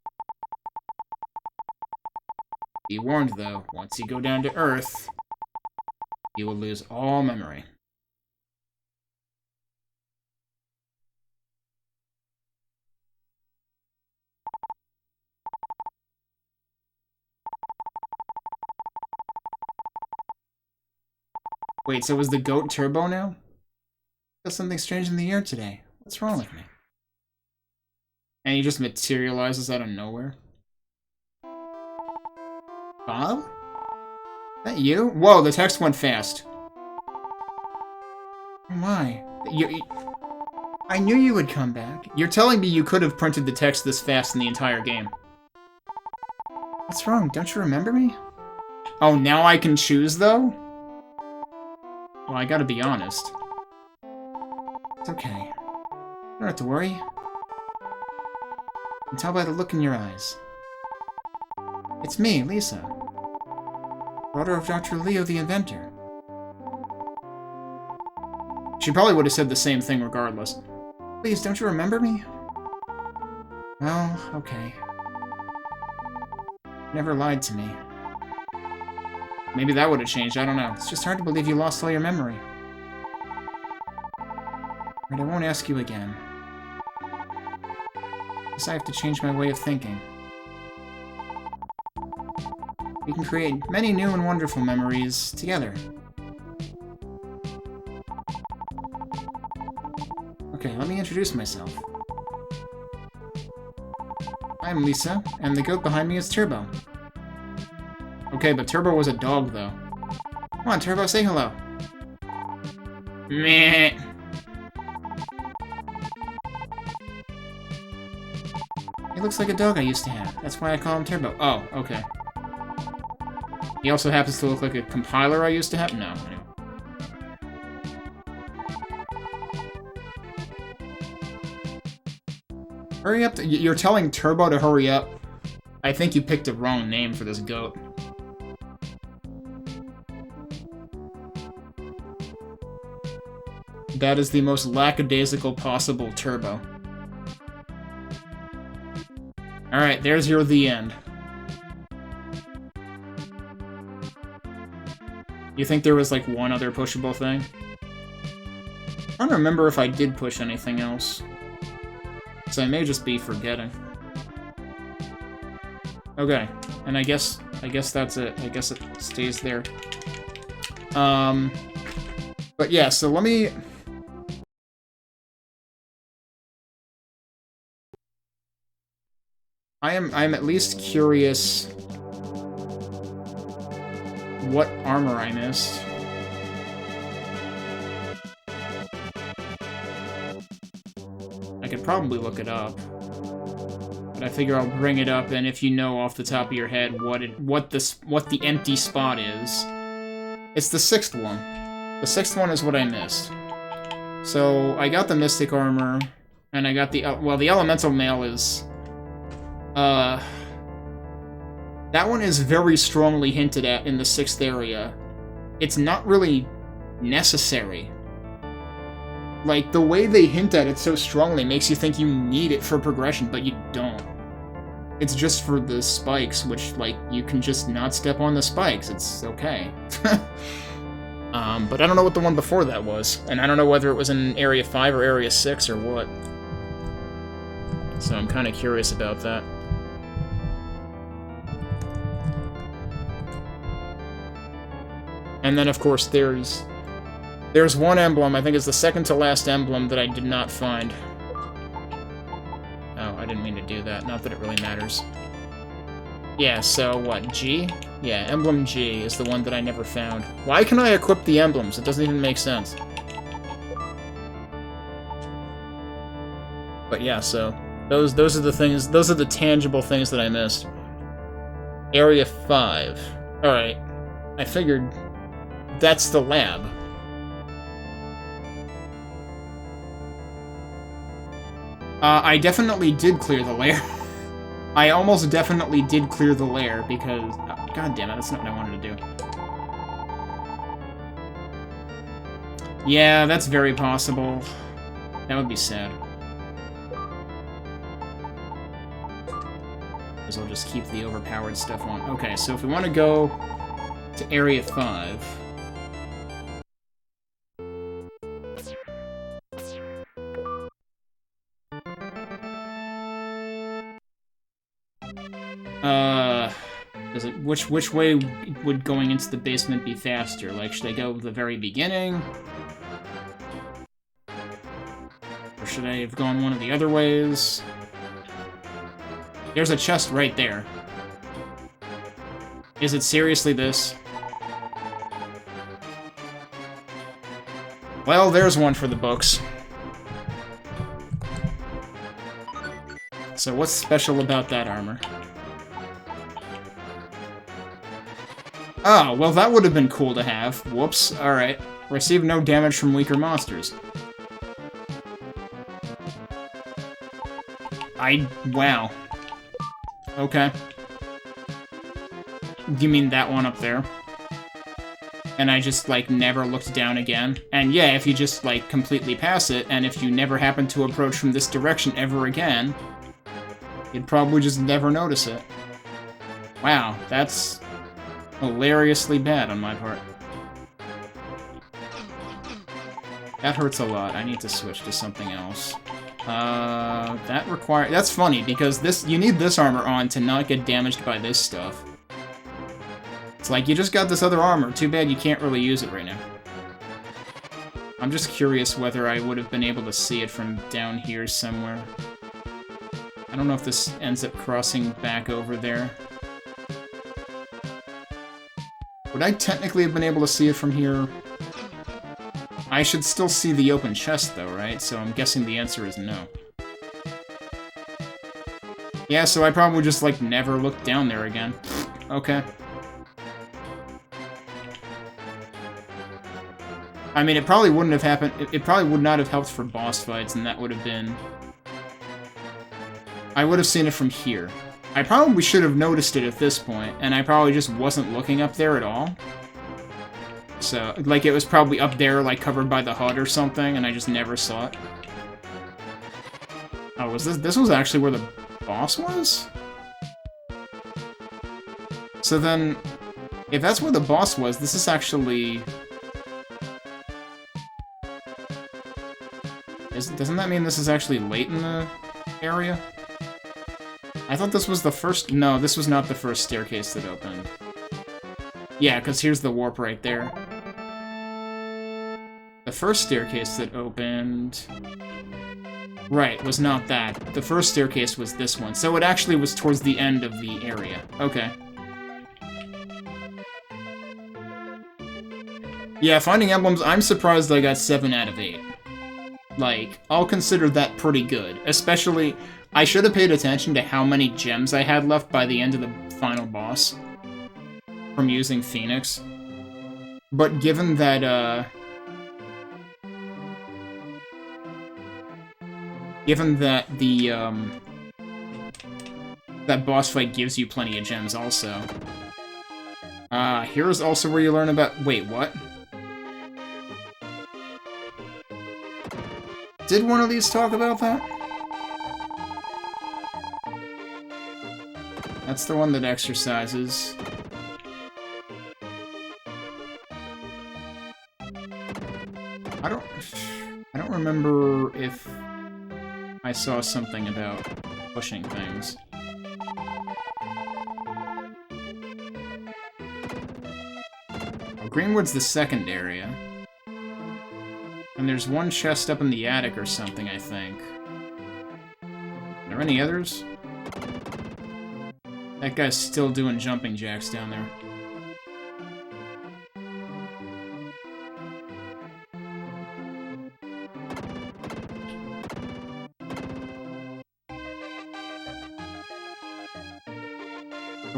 Be warned, though, once you go down to Earth, you will lose all memory. Wait, so was the goat Turbo now? There's something strange in the air today. What's wrong with me? And he just materializes out of nowhere. Bob? Is that you? Whoa, the text went fast. Oh my. I knew you would come back. You're telling me you could have printed the text this fast in the entire game. What's wrong? Don't you remember me? Oh, now I can choose, though? Well, I gotta be honest. It's okay. You don't have to worry. I can tell by the look in your eyes. It's me, Lisa. Daughter of Dr. Leo the inventor. She probably would have said the same thing regardless. Please, don't you remember me? Well, okay. You never lied to me. Maybe that would have changed, I don't know. It's just hard to believe you lost all your memory. But I won't ask you again. Guess I have to change my way of thinking. We can create many new and wonderful memories together. Okay, let me introduce myself. I'm Lisa, and the goat behind me is Turbo. Okay, but Turbo was a dog, though. Come on, Turbo, say hello. Meh. He looks like a dog I used to have. That's why I call him Turbo. Oh, okay. He also happens to look like a compiler I used to have? No, anyway. Hurry up. You're telling Turbo to hurry up? I think you picked the wrong name for this goat. That is the most lackadaisical possible Turbo. Alright, there's your the end. You think there was, like, one other pushable thing? I don't remember if I did push anything else. So I may just be forgetting. Okay, and I guess that's it. I guess it stays there. But yeah, so let me... I'm at least curious what armor I missed. I could probably look it up. But I figure I'll bring it up, and if you know off the top of your head what the empty spot is. It's the 6th one. The 6th one is what I missed. So I got the Mystic armor, and I got the the Elemental Mail is that one is very strongly hinted at in the 6th area. It's not really necessary. Like, the way they hint at it so strongly makes you think you need it for progression, but you don't. It's just for the spikes, which, like, you can just not step on the spikes. It's okay. But I don't know what the one before that was, and I don't know whether it was in Area 5 or Area 6 or what. So I'm kind of curious about that. And then, of course, there's one emblem, I think it's the second to last emblem, that I did not find. Oh, I didn't mean to do that. Not that it really matters. Yeah, so what, G? Yeah, emblem G is the one that I never found. Why can I equip the emblems? It doesn't even make sense. But yeah, so Those are the things, those are the tangible things that I missed. Area 5. Alright. I figured that's the lab. I definitely did clear the lair. I almost definitely did clear the lair because... Oh, God damn it, that's not what I wanted to do. Yeah, that's very possible. That would be sad. Because I'll just keep the overpowered stuff on. Okay, so if we want to go to Area 5... Which way would going into the basement be faster? Like, should I go the very beginning? Or should I have gone one of the other ways? There's a chest right there. Is it seriously this? Well, there's one for the books. So what's special about that armor? Oh, well that would have been cool to have. Whoops. Alright. Receive no damage from weaker monsters. Wow. Okay. You mean that one up there? And I just, like, never looked down again? And yeah, if you just, like, completely pass it, and if you never happen to approach from this direction ever again, you'd probably just never notice it. Wow, that's hilariously bad on my part. That hurts a lot. I need to switch to something else. That's funny, because you need this armor on to not get damaged by this stuff. It's like, you just got this other armor, too bad you can't really use it right now. I'm just curious whether I would have been able to see it from down here somewhere. I don't know if this ends up crossing back over there. Would I technically have been able to see it from here? I should still see the open chest, though, right? So I'm guessing the answer is no. Yeah, so I probably just, like, never looked down there again. Okay. I mean, it probably wouldn't have happened... It probably would not have helped for boss fights, and that would have been... I would have seen it from here. I probably should have noticed it at this point, and I probably just wasn't looking up there at all. So, like, it was probably up there, like, covered by the HUD or something, and I just never saw it. Oh, was this was actually where the boss was? So then, if that's where the boss was, this is actually... Doesn't that mean this is actually late in the area? I thought this was the first... No, this was not the first staircase that opened. Yeah, because here's the warp right there. The first staircase that opened... Right, was not that. The first staircase was this one. So it actually was towards the end of the area. Okay. Yeah, finding emblems, I'm surprised I got 7 out of 8. Like, I'll consider that pretty good. Especially, I should have paid attention to how many gems I had left by the end of the final boss from using Phoenix. But given that, that boss fight gives you plenty of gems also. Here's also where you learn about... Wait, what? Did one of these talk about that? That's the one that exercises. I don't remember if I saw something about pushing things. Oh, Greenwood's the second area. And there's one chest up in the attic or something, I think. Are there any others? That guy's still doing jumping jacks down there.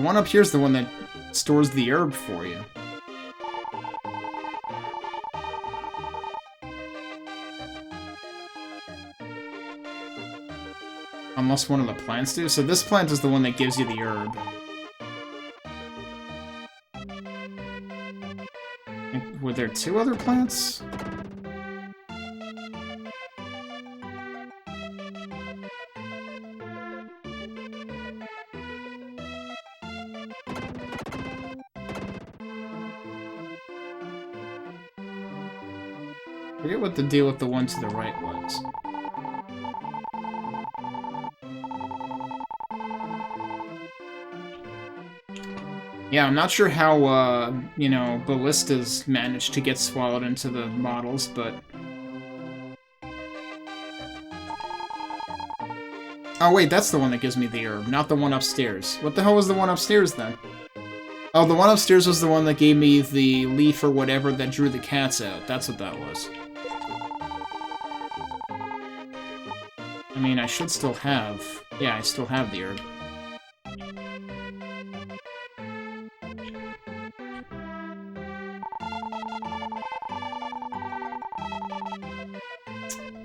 The one up here is the one that stores the herb for you. Unless one of the plants do. So this plant is the one that gives you the herb. Were there two other plants? I forget what the deal with the one to the right was. Yeah, I'm not sure how, you know, ballistas managed to get swallowed into the models, but... Oh, wait, that's the one that gives me the herb, not the one upstairs. What the hell was the one upstairs, then? Oh, the one upstairs was the one that gave me the leaf or whatever that drew the cats out. That's what that was. I mean, I should still have... Yeah, I still have the herb.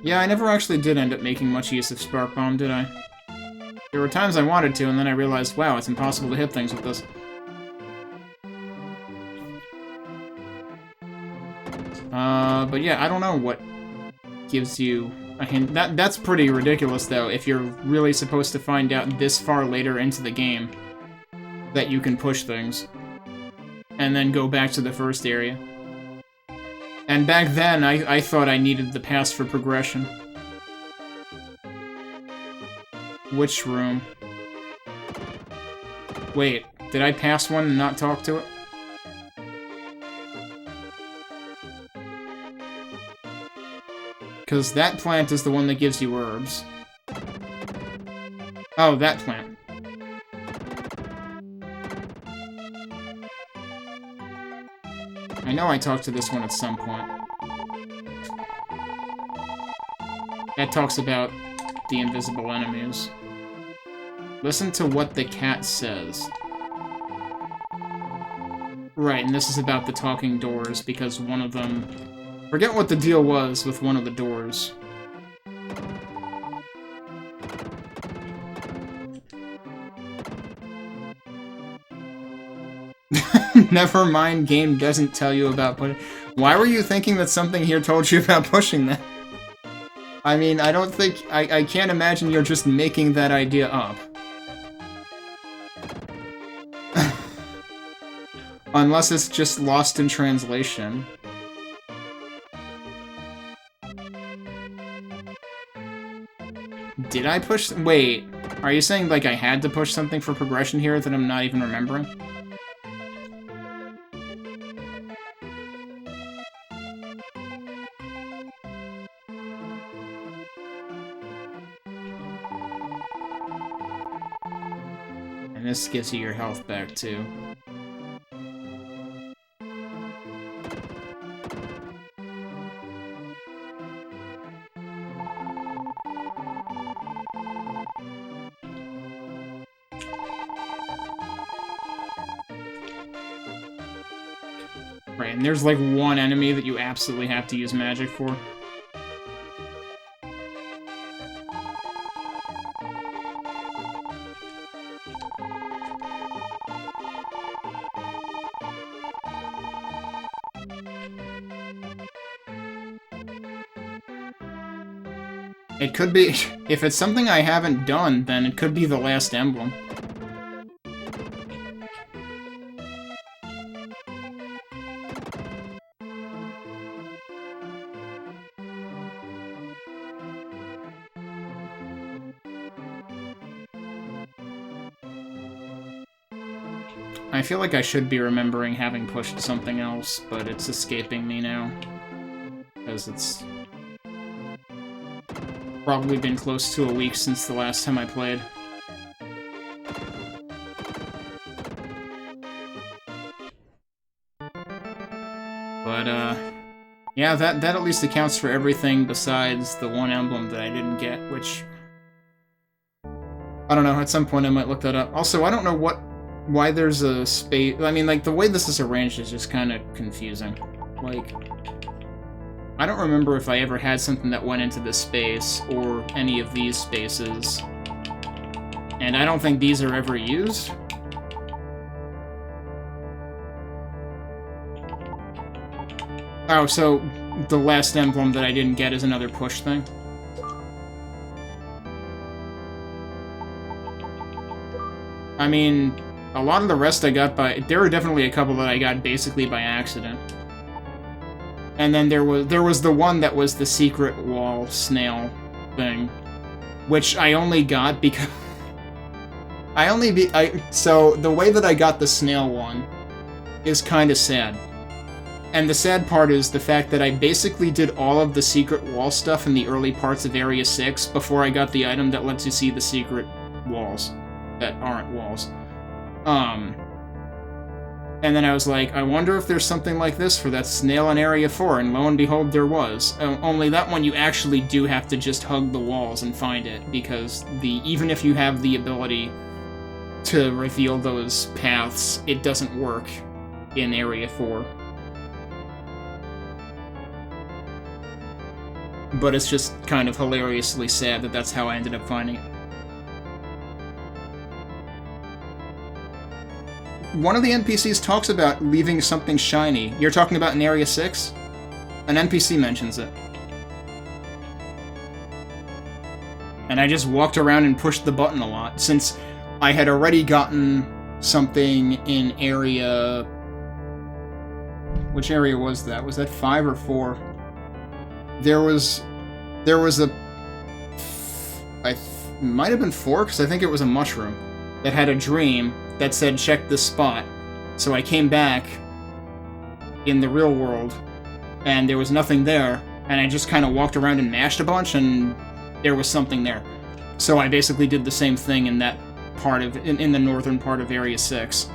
Yeah, I never actually did end up making much use of Spark Bomb, did I? There were times I wanted to, and then I realized, wow, it's impossible to hit things with this. But yeah, I don't know what gives you a hint. That's pretty ridiculous, though, if you're really supposed to find out this far later into the game that you can push things. And then go back to the first area. And back then, I thought I needed the pass for progression. Which room? Wait, did I pass one and not talk to it? Because that plant is the one that gives you herbs. Oh, that plant. I know I talked to this one at some point. That talks about the invisible enemies. Listen to what the cat says. Right, and this is about the talking doors, because one of them... Forget what the deal was with one of the doors. Never mind, game doesn't tell you about pushing. Why were you thinking that something here told you about pushing that? I mean, I don't think... I can't imagine you're just making that idea up. Unless it's just lost in translation. Did I push... Wait, are you saying, like, I had to push something for progression here that I'm not even remembering? And this gives you your health back, too. Right, and there's like one enemy that you absolutely have to use magic for. It could be, if it's something I haven't done, then it could be the last emblem. I feel like I should be remembering having pushed something else, but it's escaping me now. Because it's probably been close to a week since the last time I played. But, yeah, that at least accounts for everything besides the one emblem that I didn't get, which... I don't know, at some point I might look that up. Also, I don't know what why there's a space... I mean, like, the way this is arranged is just kind of confusing. Like, I don't remember if I ever had something that went into this space, or any of these spaces. And I don't think these are ever used. Oh, so the last emblem that I didn't get is another push thing? I mean, a lot of the rest I got by... There were definitely a couple that I got basically by accident. And then there was the one that was the secret wall snail thing, which I only got because... So, the way that I got the snail one is kind of sad. And the sad part is the fact that I basically did all of the secret wall stuff in the early parts of Area 6 before I got the item that lets you see the secret walls that aren't walls. And then I was like, I wonder if there's something like this for that snail in Area 4, and lo and behold, there was. Only that one you actually do have to just hug the walls and find it, because even if you have the ability to reveal those paths, it doesn't work in Area 4. But it's just kind of hilariously sad that that's how I ended up finding it. One of the NPCs talks about leaving something shiny. You're talking about in Area 6? An NPC mentions it. And I just walked around and pushed the button a lot, since I had already gotten something in Area... Which area was that? Was that 5 or 4? There was a... might have been 4, because I think it was a mushroom that had a dream that said, check this spot. So I came back in the real world, and there was nothing there, and I just kind of walked around and mashed a bunch, and there was something there. So I basically did the same thing in that part of, in the northern part of Area 6.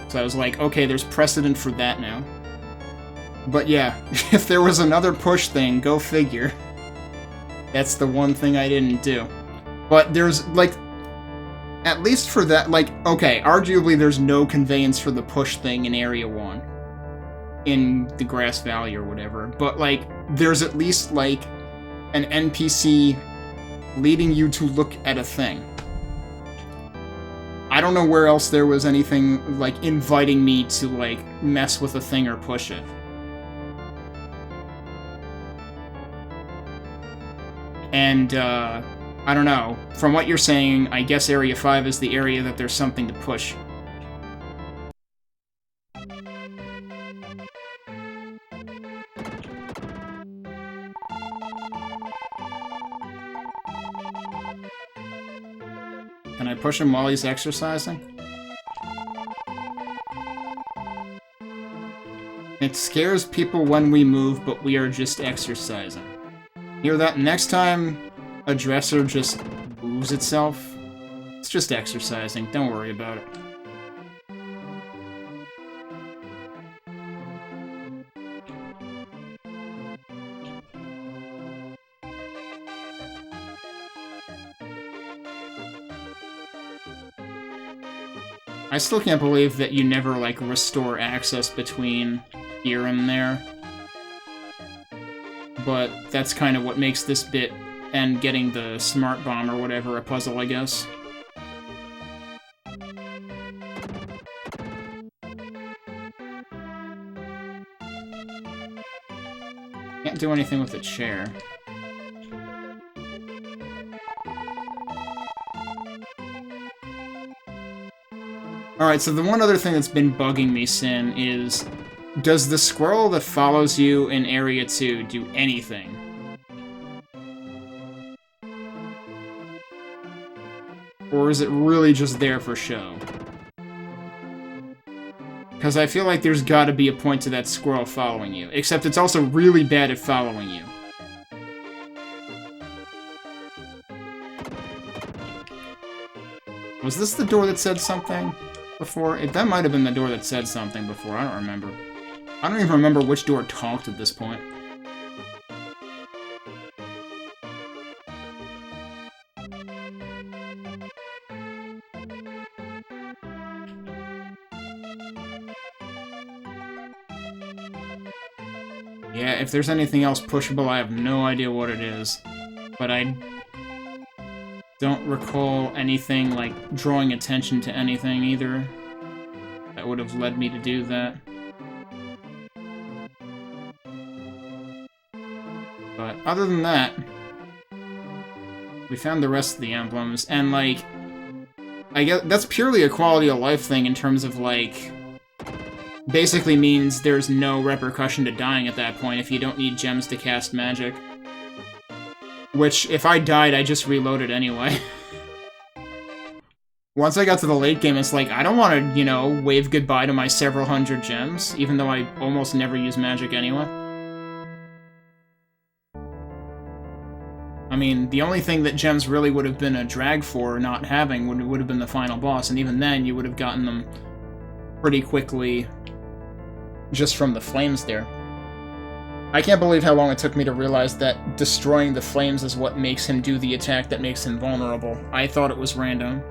So I was like, okay, there's precedent for that now. But yeah, if there was another push thing, go figure. That's the one thing I didn't do. But there's, like, at least for that, like, okay, arguably there's no conveyance for the push thing in Area 1. In the Grass Valley or whatever. But, like, there's at least, like, an NPC leading you to look at a thing. I don't know where else there was anything, like, inviting me to, like, mess with a thing or push it. And, I don't know. From what you're saying, I guess Area 5 is the area that there's something to push. Can I push him while he's exercising? It scares people when we move, but we are just exercising. Hear that? Next time a dresser just moves itself, it's just exercising. Don't worry about it. I still can't believe that you never, like, restore access between here and there. But that's kind of what makes this bit and getting the smart bomb or whatever a puzzle, I guess. Can't do anything with the chair. Alright, so the one other thing that's been bugging me, Sin, is... does the squirrel that follows you in Area 2 do anything? Or is it really just there for show? Because I feel like there's gotta be a point to that squirrel following you. Except it's also really bad at following you. Was this the door that said something before? That might have been the door that said something before, I don't remember. I don't even remember which door talked at this point. Yeah, if there's anything else pushable, I have no idea what it is. But I don't recall anything, like, drawing attention to anything either that would have led me to do that. But other than that, we found the rest of the emblems, and, like, I guess that's purely a quality of life thing in terms of, like, basically means there's no repercussion to dying at that point if you don't need gems to cast magic. Which, if I died, I just reloaded anyway. Once I got to the late game, it's like, I don't want to, you know, wave goodbye to my several hundred gems, even though I almost never use magic anyway. I mean, the only thing that gems really would have been a drag for not having would have been the final boss, and even then, you would have gotten them pretty quickly just from the flames there. I can't believe how long it took me to realize that destroying the flames is what makes him do the attack that makes him vulnerable. I thought it was random.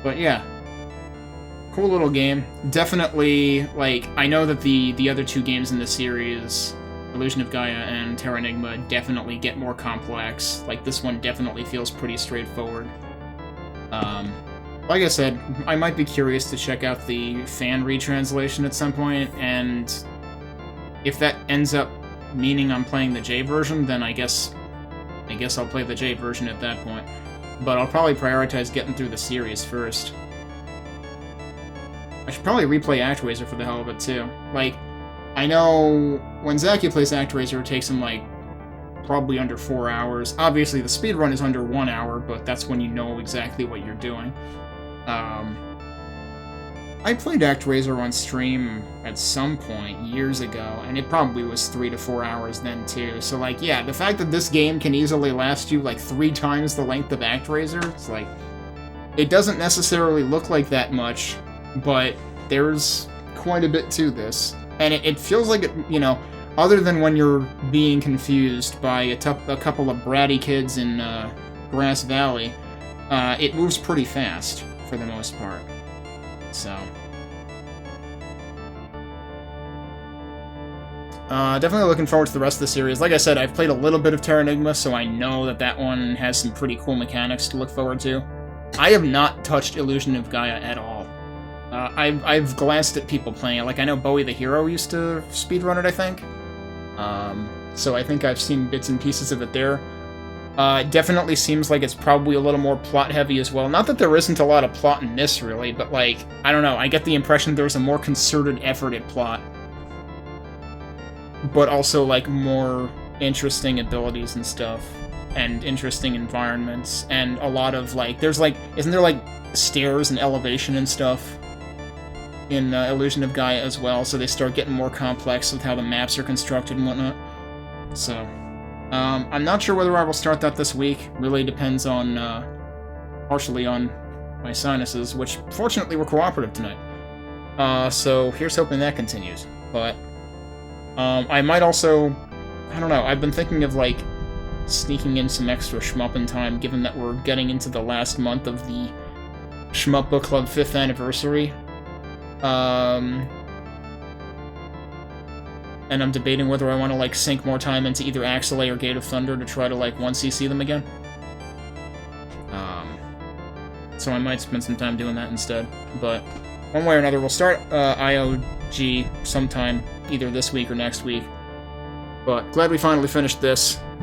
But yeah. Cool little game. Definitely, like, I know that the other two games in the series, Illusion of Gaia and Terra Enigma, definitely get more complex. Like, this one definitely feels pretty straightforward. Like I said, I might be curious to check out the fan retranslation at some point, and if that ends up meaning I'm playing the J version, then I guess I'll play the J version at that point. But I'll probably prioritize getting through the series first. I should probably replay ActRaiser for the hell of it, too. Like, I know when Zakia plays ActRaiser, it takes him, like, probably under 4 hours. Obviously, the speedrun is under 1 hour, but that's when you know exactly what you're doing. I played ActRaiser on stream at some point years ago, and it probably was 3 to 4 hours then too. So, like, yeah, the fact that this game can easily last you like 3 times the length of ActRaiser, it's like, it doesn't necessarily look like that much, but there's quite a bit to this, and it feels like it, you know, other than when you're being confused by a couple of bratty kids in Grass Valley, it moves pretty fast for the most part. So, definitely looking forward to the rest of the series. Like I said, I've played a little bit of Terra Enigma, so I know that that one has some pretty cool mechanics to look forward to. I have not touched Illusion of Gaia at all. I've glanced at people playing it. Like, I know Bowie the Hero used to speedrun it, I think. So I think I've seen bits and pieces of it there. It definitely seems like it's probably a little more plot-heavy as well. Not that there isn't a lot of plot in this, really, but, like, I don't know, I get the impression there's a more concerted effort at plot. But also, like, more interesting abilities and stuff. And interesting environments. And a lot of, like, there's, like, isn't there, like, stairs and elevation and stuff in Illusion of Gaia as well? So they start getting more complex with how the maps are constructed and whatnot. So, I'm not sure whether I will start that this week. Really depends on, partially on my sinuses, which fortunately were cooperative tonight. So here's hoping that continues. But, I might also, I don't know, I've been thinking of, like, sneaking in some extra shmuppin' time, given that we're getting into the last month of the Shmup Book Club 5th anniversary. And I'm debating whether I want to, like, sink more time into either Axelay or Gate of Thunder to try to, like, 1cc them again. So I might spend some time doing that instead. But one way or another, we'll start IOG sometime, either this week or next week. But glad we finally finished this.